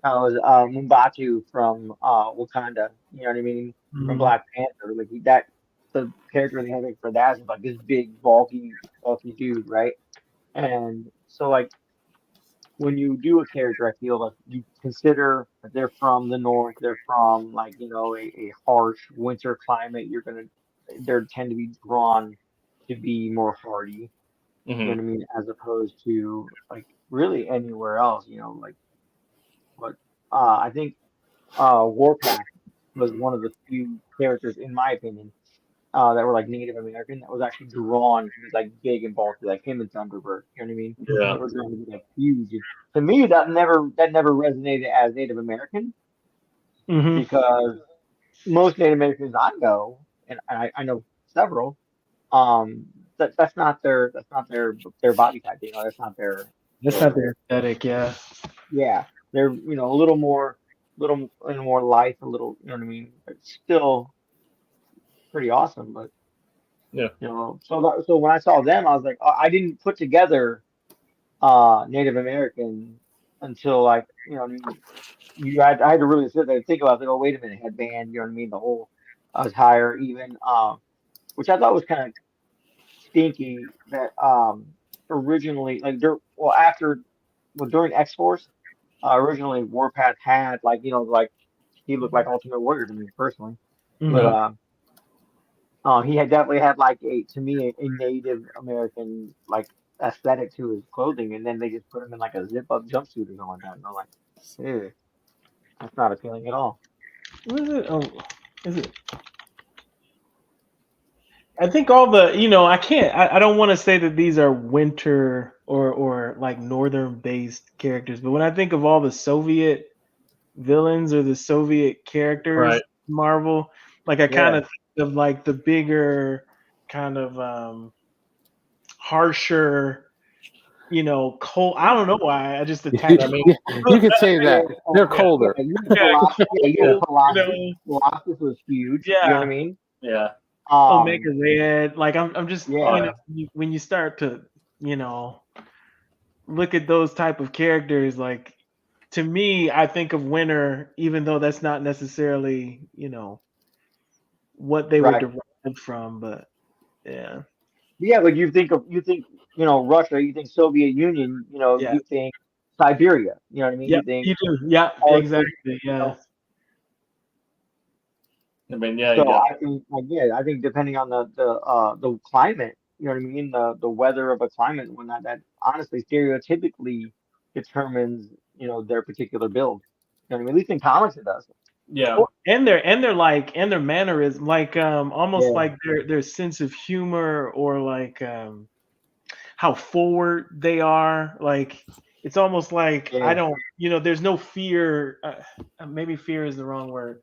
was Mumbatu from Wakanda, you know what I mean? From mhm. Black Panther. Like the character they had for that is like this big bulky dude, right? And so like when you do a character, I feel like you consider that they're from the north, they're from like, a harsh winter climate. They tend to be drawn to be more hardy. You Hmm. know what I mean? As opposed to like really anywhere else. Like what I think Warpath was one of the few characters, in my opinion, that were like Native American that was actually drawn to be like big and bulky, like him and Thunderbird. You know what I mean? Yeah. They were drawn to be like huge. And to me, that never resonated as Native American Hmm. because most Native Americans I know, and I know several, um, that's not their body type. That's not That's not their their aesthetic, yeah. yeah. They're a little more light, a little, you know what I mean? It's still pretty awesome, but Yeah. so when I saw them, I was like, oh, I didn't put together Native American until like, what I mean, I had to really sit there and think about it. Like, oh, wait a minute, headband, you know what I mean? The whole attire, even, which I thought was kind of stinky that originally, like, during X Force, originally Warpath had like, like he looked like Ultimate Warrior to me personally, but Hmm. he had definitely had like to me a Native American like aesthetic to his clothing, and then they just put him in like a zip up jumpsuit or something like that, and I'm like, ew, that's not appealing at all. What is it? Oh, is it? I think all the, I can't, I don't want to say that these are winter or like northern based characters, but when I think of all the Soviet villains or the Soviet characters, Right. Marvel, like I kind Yeah, of think of like the bigger, kind of harsher, cold. I don't know why. I just attach I it. mean, You could say yeah, that they're yeah. colder. Yeah, You had Yeah. Colossus. Colossus was huge. You know what I yeah. mean? Yeah. Omega Um, Red. Like I'm just, Oh yeah, yeah. when you start to, you know, look at those type of characters, like to me, I think of Winter, even though that's not necessarily, what they were right. derived from, but yeah, Yeah, but you think Russia, you think Soviet Union, yeah, you think Siberia. You know what I mean? yep, You think you do, yeah, Arctic. exactly, You yeah, know, I mean, yeah. You so got. I think depending on the climate, you know what I mean, the weather of a climate and whatnot, that honestly stereotypically determines their particular build. You know what I mean? At least in comics it does. Yeah. Well, and their mannerism, like almost Yeah, like their sense of humor or like how forward they are. Like it's almost like I yeah, don't, there's no fear. Maybe fear is the wrong word.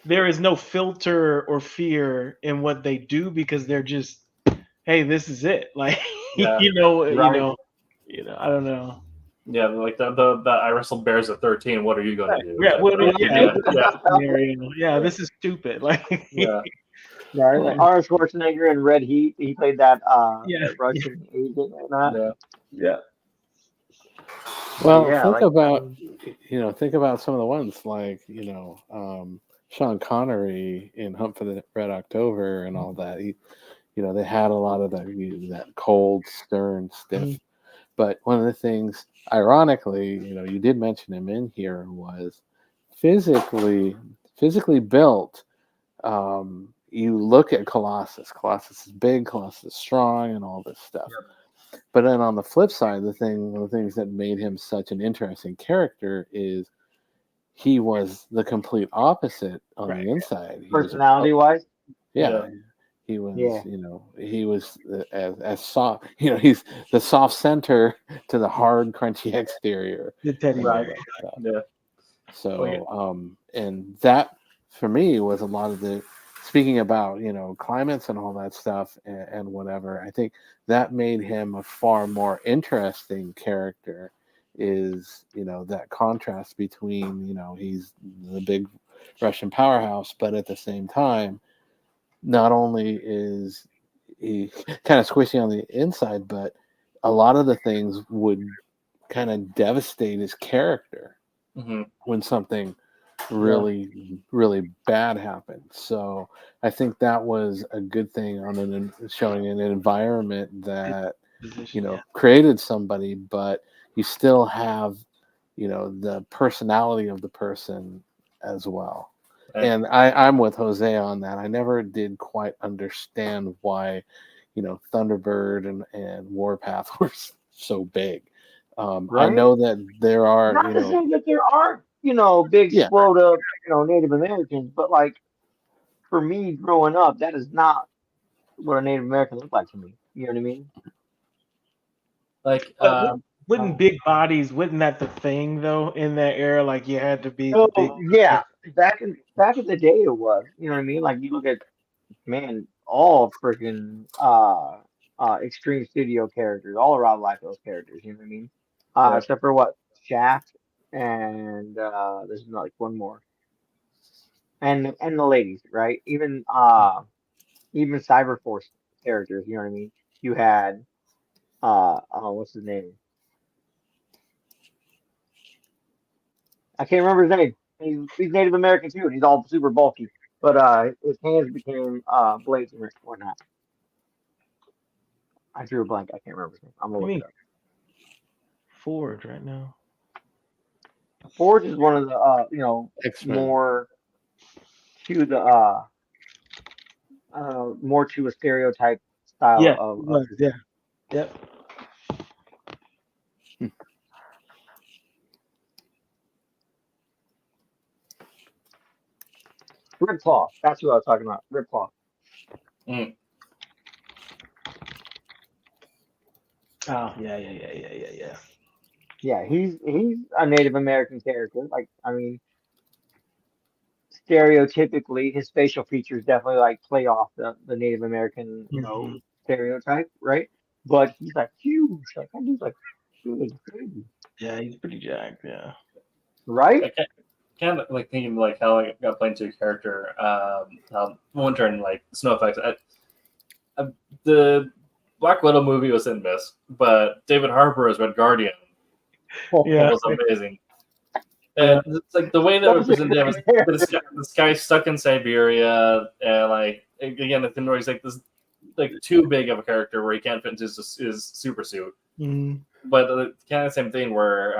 There is no filter or fear in what they do because they're just, hey, this is it. Like Yeah. right. I don't know. Yeah. Like the I wrestled bears at 13. What are you going to do? Yeah, Type well, thing. yeah, Yeah. Yeah. scenario. Yeah, this is stupid. Like, Yeah. Right, like Arnold Schwarzenegger in Red Heat, he played that yeah, Russian agent and that. Yeah. yeah. But Well, yeah, think like I about mean, think about some of the ones like Sean Connery in Hunt for the Red October and all that. They had a lot of that cold, stern, stiff. But one of the things, ironically, you did mention him in here was physically built. You look at Colossus. Colossus is big. Colossus is strong, and all this stuff. But then on the flip side, one of the things that made him such an interesting character is he was the complete opposite on Right. the inside. He was personality wise, yeah, Yeah. he was yeah, he was as soft. He's the soft center to the hard, crunchy exterior The teddy and all right. bear. that stuff. Yeah. Oh, yeah. So and that for me was a lot of the speaking about climates and all that stuff and whatever. I think that made him a far more interesting character. Is that contrast between he's the big Russian powerhouse, but at the same time, not only is he kind of squishy on the inside, but a lot of the things would kind of devastate his character Hmm. when something Yeah, really, really bad happened. So I think that was a good thing on showing an environment that Position. Yeah. created somebody, but you still have the personality of the person as well. Right. And I'm with Jose on that. I never did quite understand why Thunderbird and Warpath were so big. I Right? know that there are, Not to say that there aren't, big yeah, explode up, Native Americans, but like for me growing up, that is not what a Native American looked like to me. You know what I mean? Like, But wouldn't big bodies, wouldn't that the thing though in that era? Like you had to be the big. So yeah, back in the day it was. You know what I mean? Like you look at man, all freaking extreme studio characters, all around like those characters, you know what I mean? yeah. Except for what? Shaft and there's like one more. And the ladies, right? Even Cyberforce characters, you know what I mean? You had oh what's his name? I can't remember his name. He's Native American too, and he's all super bulky. But his hands became blades and whatnot. I drew a blank. I can't remember his name. I'm gonna I look mean, it up. Forge right now. Forge is one of the X-Men. more to the more to a stereotype style Yeah, of it was, yeah, yep. Ripclaw. That's who I was talking about. Ripclaw. Mm. Oh yeah. Yeah, he's a Native American character. Like I mean, stereotypically, his facial features definitely like play off the Native American Hmm. stereotype, right? But he's like huge. Like that dude's like really big, Yeah, he's pretty jacked. Yeah. right? I kind of like thinking like how I got played into a character. One turn like snow effects. The Black Widow movie was hit and miss, but David Harbour as Red Guardian Yeah. was amazing. And it's like the way that That's a represented him was this guy stuck in Siberia, and like again, the Thin he's like this like too big of a character where he can't fit into his super suit. Mm. But kind of the same thing where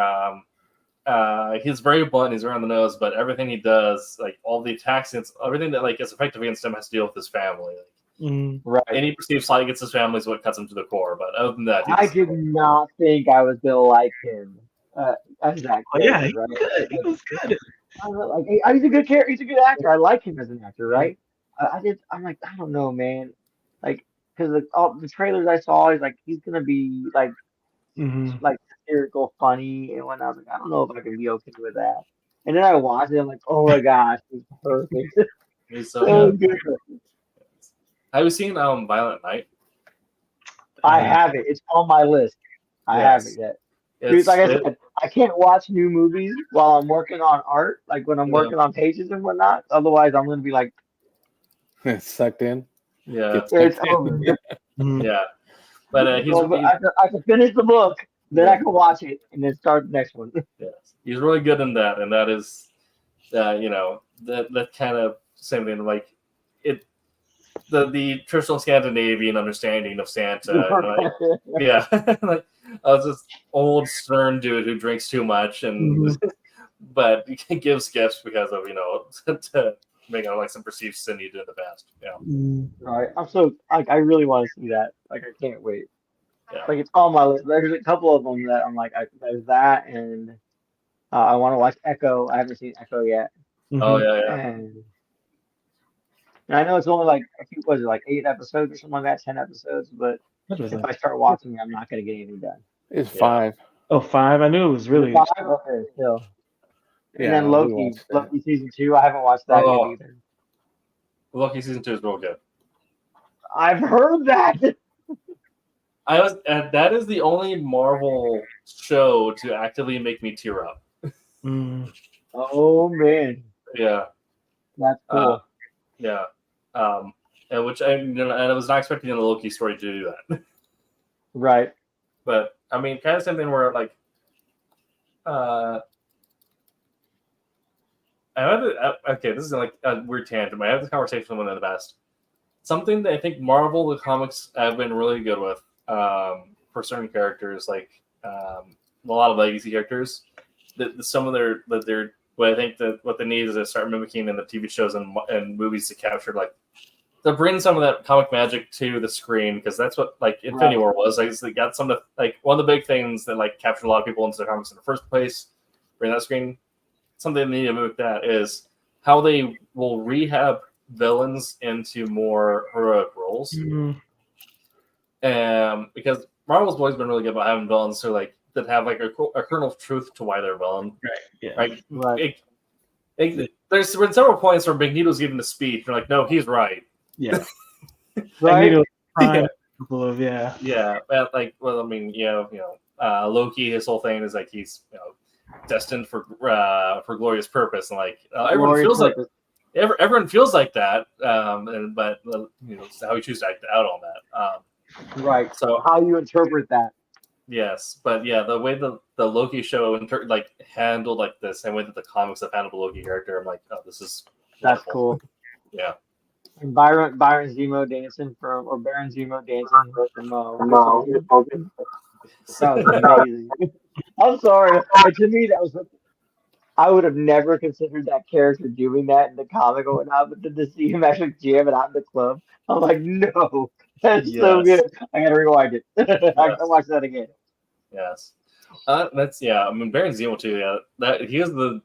he's very blunt, he's around the nose, but everything he does, like all the attacks, everything that like is effective against him has to deal with his family. Mm. Right. Any perceived slight against his family is what cuts him to the core. But other than that, I did not think I was gonna like him as that Oh yeah, character, he right? was good. He was good. I don't know, like he's a good character. He's a good actor. I like him as an actor, right? I'm like, I don't know, man. Like, because all the trailers I saw, he's like, he's gonna be like Hmm. satirical, funny, and whatnot. I was like, I don't know if I can be okay with that. And then I watched it. I'm like, oh my gosh, he's perfect. he's so So good. good. Have you seen Violent Night? I have it. It's on my list. I haven't yet. Dude, like I said, I can't watch new movies while I'm working on art, like when I'm working on pages and whatnot. Otherwise, I'm gonna be like, sucked in. Yeah, Get it's sucked in. over. Mhm. yeah. But I can finish the book, then I can watch it, and then start the next one. he's really good in that, and that is, that kind of same thing. Like it, the traditional Scandinavian understanding of Santa. Yeah, like I was this old stern dude who drinks too much, and but he gives gifts because of to make out like some perceived sin you did in the past. Yeah. All right, I'm so I really want to see that. Like I can't wait. Yeah. Like it's on my list. There's a couple of them that I'm like, there's that, and I want to watch Echo. I haven't seen Echo yet, Oh yeah. and I know it's only like a few, was it like 8 episodes or something like that, 10 episodes. But if I start watching, I'm not gonna get anything done. It's 5. Oh, 5. I knew it was really. 5? Okay, still. And Yeah, then we Loki watched that. season 2. I haven't watched that yet either. Loki season 2 is real good. I've heard that. That is the only Marvel show to actively make me tear up. Mm. Oh man, Yeah. that's cool. Yeah. And which I was not expecting the Loki story to do that. Right. But I mean, kind of something where like, okay, this is like a weird tangent. I had this conversation with one of the best. Something that I think Marvel the comics have been really good with for certain characters, like a lot of legacy characters. Some of their what I think that what they need is to start mimicking in the TV shows and movies to capture like to bring some of that comic magic to the screen, because that's what like Infinity War was. Like, they got some of like one of the big things that like captured a lot of people into the comics in the first place. Bring that screen. Something they need to move with that is how they will rehab villains into more heroic roles. Because Marvel's always been really good about having villains who like that have like a kernel of truth to why they're villain. Right. There's been several points where Magneto's giving the speech. You're like, no, he's right. Yeah. Right? Prime Yeah. example of, Yeah, like, well, I mean, Loki, his whole thing is like he's destined for glorious purpose, and like everyone feels like that, but it's how we choose to act out on that. Right. So how you interpret that. Yes, but yeah, the way the Loki show handled like this, and the way that the comics have handled the Loki character, I'm like, oh, this is That's wonderful. cool. Yeah. And Baron Zemo dancing from Baron Zemo dancing from that was amazing. I'm sorry. To me, that was. I would have never considered that character doing that in the comic or whatnot, but then to see him actually jamming out in the club, I'm like, no, that's so good. I gotta rewind it. I gotta watch that again. Yes, that's I mean, Baron Zemo too. Yeah, that he is the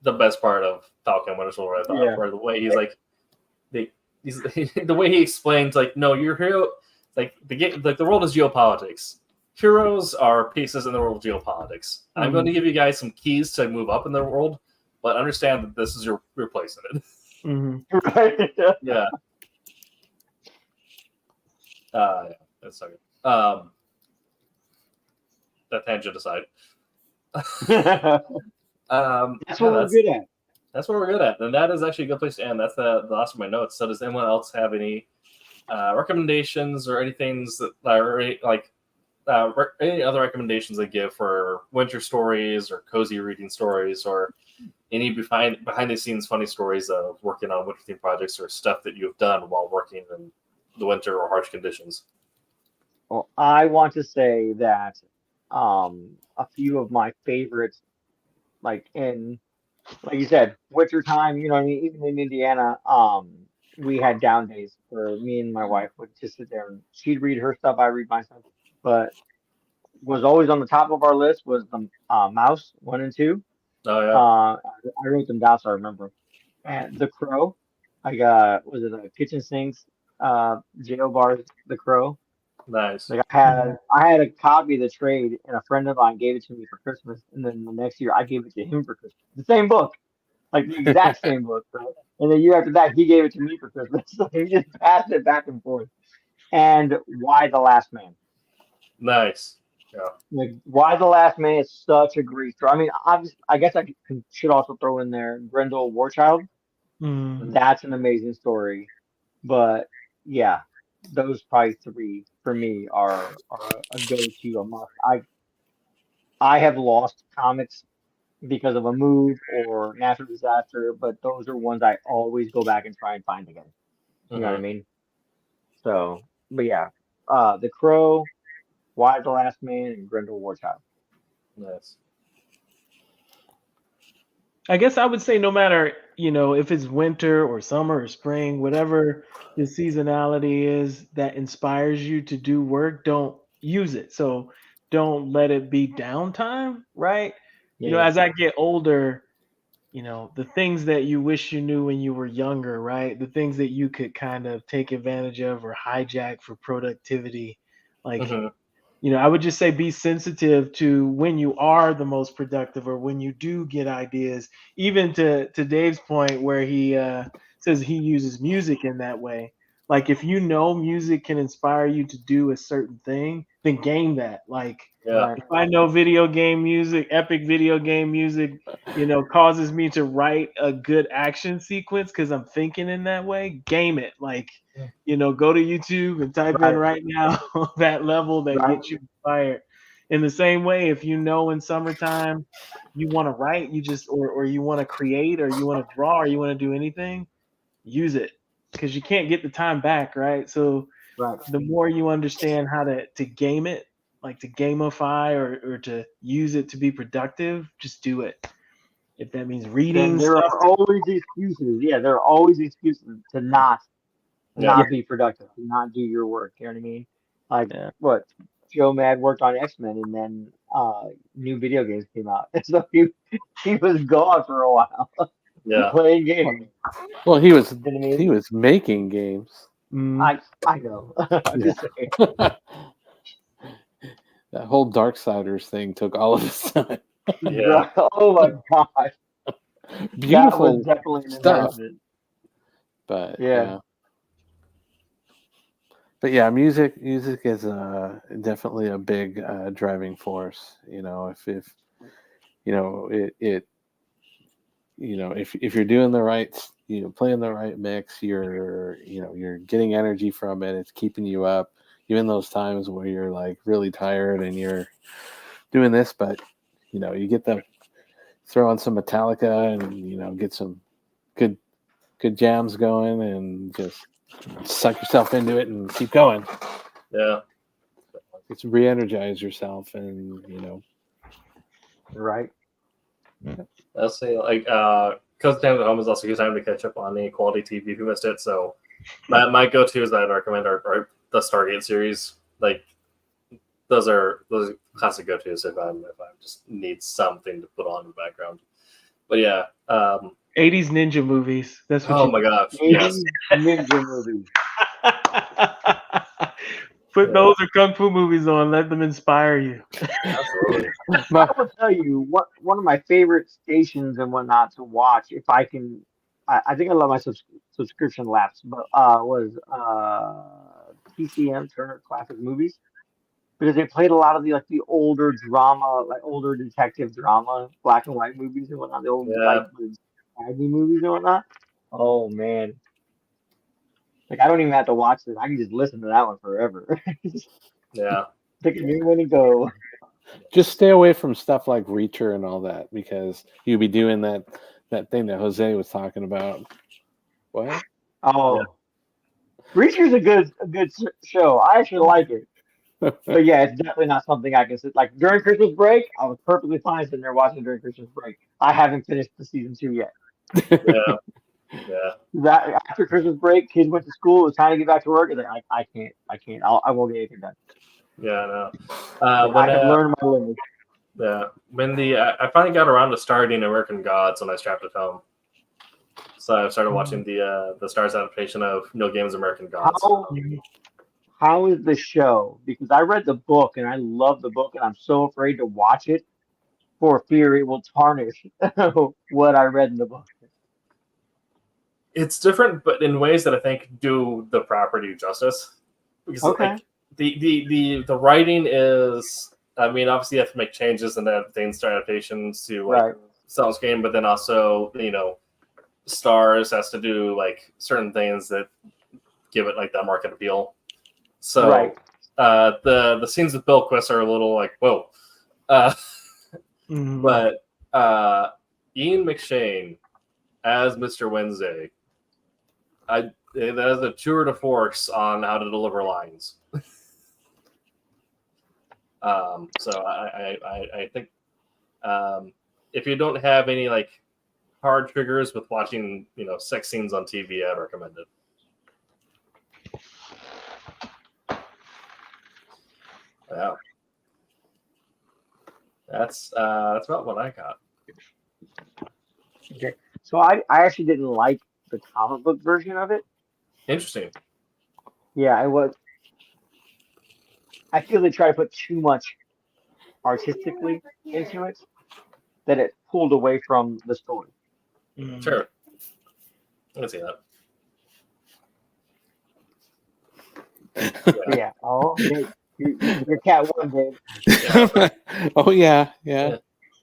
best part of Falcon Winter Soldier. I thought, where the way he's like, the way he explains like, no, your hero, like the world is geopolitics. Heroes are pieces in the world of geopolitics. I'm going to give you guys some keys to move up in the world, but understand that this is your place in it. Right? Yeah. That's so good. That tangent aside. That's what we're good at. That's what we're good at. And that is actually a good place to end. That's the last of my notes. So does anyone else have any recommendations or anything that are like any other recommendations they give for winter stories or cozy reading stories, or any behind the scenes funny stories of working on winter themed projects, or stuff that you've done while working in the winter or harsh conditions? Well, I want to say that a few of my favorites, like you said, winter time, you know what I mean? Even in Indiana, we had down days where me and my wife would just sit there and she'd read her stuff, I read my stuff. But was always on the top of our list was the Mouse 1 and 2. Oh yeah. I wrote them down so I remember. And The Crow. I got was it a kitchen sinks, jail bars, The Crow. Nice. Like I had a copy of the trade, and a friend of mine gave it to me for Christmas, and then the next year I gave it to him for Christmas. The same book, like the exact same book, right? And the year after that, he gave it to me for Christmas. So he just passed it back and forth. And Why the Last Man? Nice. Yeah. Like Why the Last Man is such a great story. I mean, I guess I should also throw in there Grendel Warchild. That's an amazing story. But yeah, those probably three for me are a go-to, a must. I have lost comics because of a move or natural disaster, but those are ones I always go back and try and find again. You know what I mean? So, but yeah, The Crow, Why the Last Man, and Grendel Warchild. Nice. I guess I would say no matter, if it's winter or summer or spring, whatever the seasonality is that inspires you to do work, don't use it. So don't let it be downtime, right? Yeah. As I get older, the things that you wish you knew when you were younger, right? The things that you could kind of take advantage of or hijack for productivity. Like, I would just say be sensitive to when you are the most productive or when you do get ideas, even to Dave's point where he says he uses music in that way. Like if music can inspire you to do a certain thing, then game that. Like if I know epic video game music, causes me to write a good action sequence because I'm thinking in that way, game it. Like, go to YouTube and type in right now that level that gets you inspired. In the same way, if in summertime you want to write, or you want to create, or you want to draw, or you want to do anything, use it. Because you can't get the time back, right? So the more you understand how to game it, like to gamify or to use it to be productive, just do it. If that means reading, there are always excuses. Yeah, there are always excuses to not not be productive, not do your work. You know what I mean? Like Yeah. what Joe Mad worked on X-Men, and then new video games came out, so he was gone for a while Yeah. playing games. Well, he was You know what I mean? he was making games. I know. I'm just saying. That whole Darksiders thing took all of his time. Yeah. Oh my gosh, that was Beautiful definitely an stuff, investment. but Yeah. but yeah, music is definitely a big driving force. If if you're doing the right, playing the right mix, you're getting energy from it. It's keeping you up, even those times where you're like really tired and you're doing this, but you get the throw on some Metallica and get some good jams going and just suck yourself into it and keep going. Yeah. It's re-energize yourself and Right. I'll say because time at home is also a good time to catch up on any quality TV if you missed it. So my go-to is that I'd recommend are the Stargate series. Like those are classic go-tos if I just need something to put on in the background. But yeah, 80s ninja movies. That's what oh my gosh, yes, 80s ninja movies. Put those or kung fu movies on. Let them inspire you. absolutely. I will tell you one of my favorite stations and whatnot to watch if I can. I think I love my subscription lapse, but was TCM Turner Classic Movies because they played a lot of the older drama, like older detective drama, black and white movies and whatnot, the old Yeah. Agnew movies and whatnot. Oh man, like I don't even have to watch this; I can just listen to that one forever. Yeah. Pick a new one and go. just stay away from stuff like Reacher and all that because you'll be doing that thing that Jose was talking about. What? Oh, Reacher's a good show. I actually like it. But yeah, it's definitely not something I can sit like during Christmas break. I was perfectly fine sitting there watching during Christmas break. I haven't finished the season 2 yet. Yeah. Yeah. That after Christmas break, kids went to school. It was time to get back to work. And like, I can't. I won't get anything done. Yeah. No. I have learned my limits. Yeah, when I finally got around to starting American Gods when I strapped at home. So I started watching the Stars adaptation of Neil Gaiman's American Gods. How is the show? Because I read the book and I love the book, and I'm so afraid to watch it for fear it will tarnish what I read in the book. It's different, but in ways that I think do the property justice. Because like the writing is, I mean, obviously you have to make changes and then things adaptations to like Cell's game, but then also Stars has to do like certain things that give it like that market appeal. So the scenes with Bill Quist are a little like whoa, but Ian McShane as Mr. Wednesday, that is a tour de force on how to deliver lines. So I think if you don't have any like hard triggers with watching sex scenes on TV, I'd recommend it. Yeah, that's about what I got. Okay, so I actually didn't like the comic book version of it. Interesting. Yeah, I feel they try to put too much artistically into it that it pulled away from the story. Sure, I can see that. Yeah. Oh, your cat won, Dave. Yeah. Oh yeah,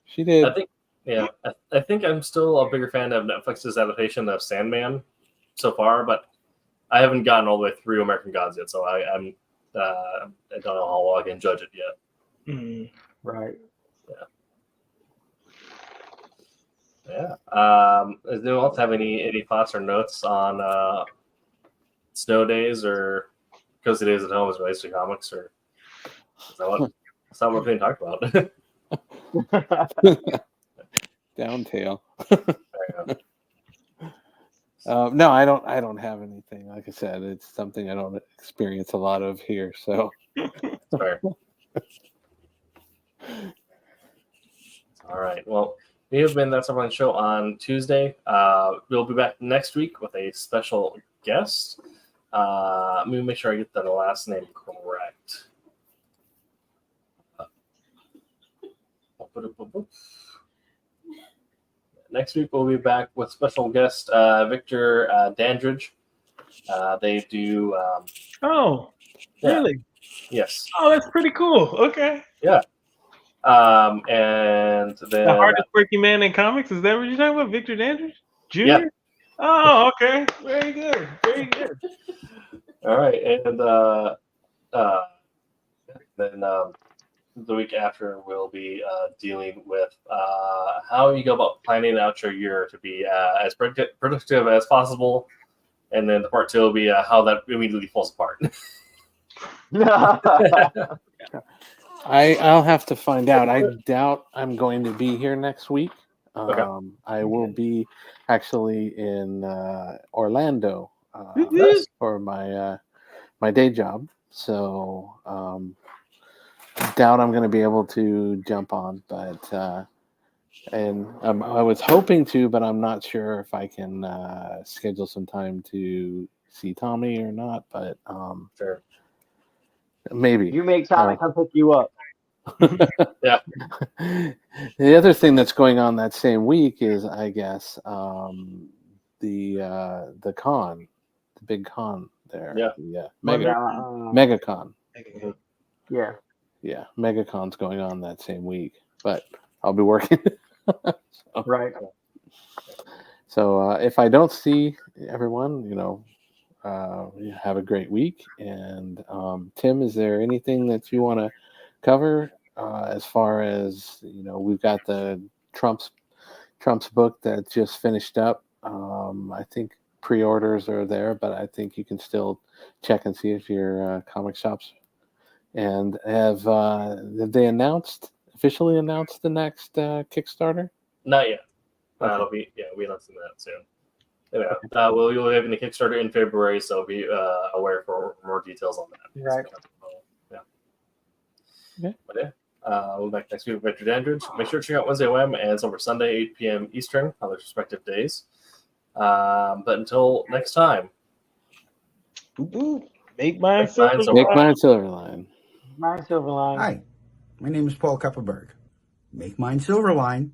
she did. I think I'm still a bigger fan of Netflix's adaptation of Sandman so far, but I haven't gotten all the way through American Gods yet, so I don't know how well I can judge it yet. Right. Yeah. Does anyone else have any thoughts or notes on snow days or cozy days at home as relates to comics, or is that what being talked about? Downtail. No, I don't. I don't have anything. Like I said, it's something I don't experience a lot of here. So Fair. All right. Well, we have been That's Silverline Show on Tuesday. We'll be back next week with a special guest. Let me make sure I get the last name correct. Next week we'll be back with special guest Victor Dandridge. They do. Oh, Yeah. really? Yes. Oh, that's pretty cool. Okay. Yeah. And then The hardest working man in comics, is that what you're talking about? Victor Dandridge Jr.? Yeah. Oh, okay. Very good. Very good. All right, and then the week after we'll be dealing with how you go about planning out your year to be as productive as possible, and then the part two will be how that immediately falls apart. I'll have to find out. I doubt I'm going to be here next week. Okay. I will be actually in Orlando Nice. for my my day job. So doubt I'm going to be able to jump on, but and I was hoping to, but I'm not sure if I can schedule some time to see Tommy or not. But Sure. You maybe. make time to come pick you up. Yeah. The other thing that's going on that same week is, I guess, the con, the big con there. Yeah. The Yeah, MegaCon. yeah. Yeah, MegaCon's going on that same week, but I'll be working. Right. So if I don't see everyone, have a great week. And Tim, is there anything that you want to cover as far as we've got the Trump's book that just finished up. I think pre-orders are there, but I think you can still check and see if your comic shops. And have they officially announced the next Kickstarter? Not yet. Okay. It'll be we announcing that soon. Yeah. We'll have a Kickstarter in February, so be aware for more details on that. Right. Yeah. Okay. But yeah. We'll be back next week with Victor Dandridge. Make sure to check out Wednesday Wham and Silver Sunday, 8 p.m. Eastern on their respective days. But until next time. Make mine Make mine Silverline. Mine Silverline. Hi, my name is Paul Kupperberg. Make mine Silverline.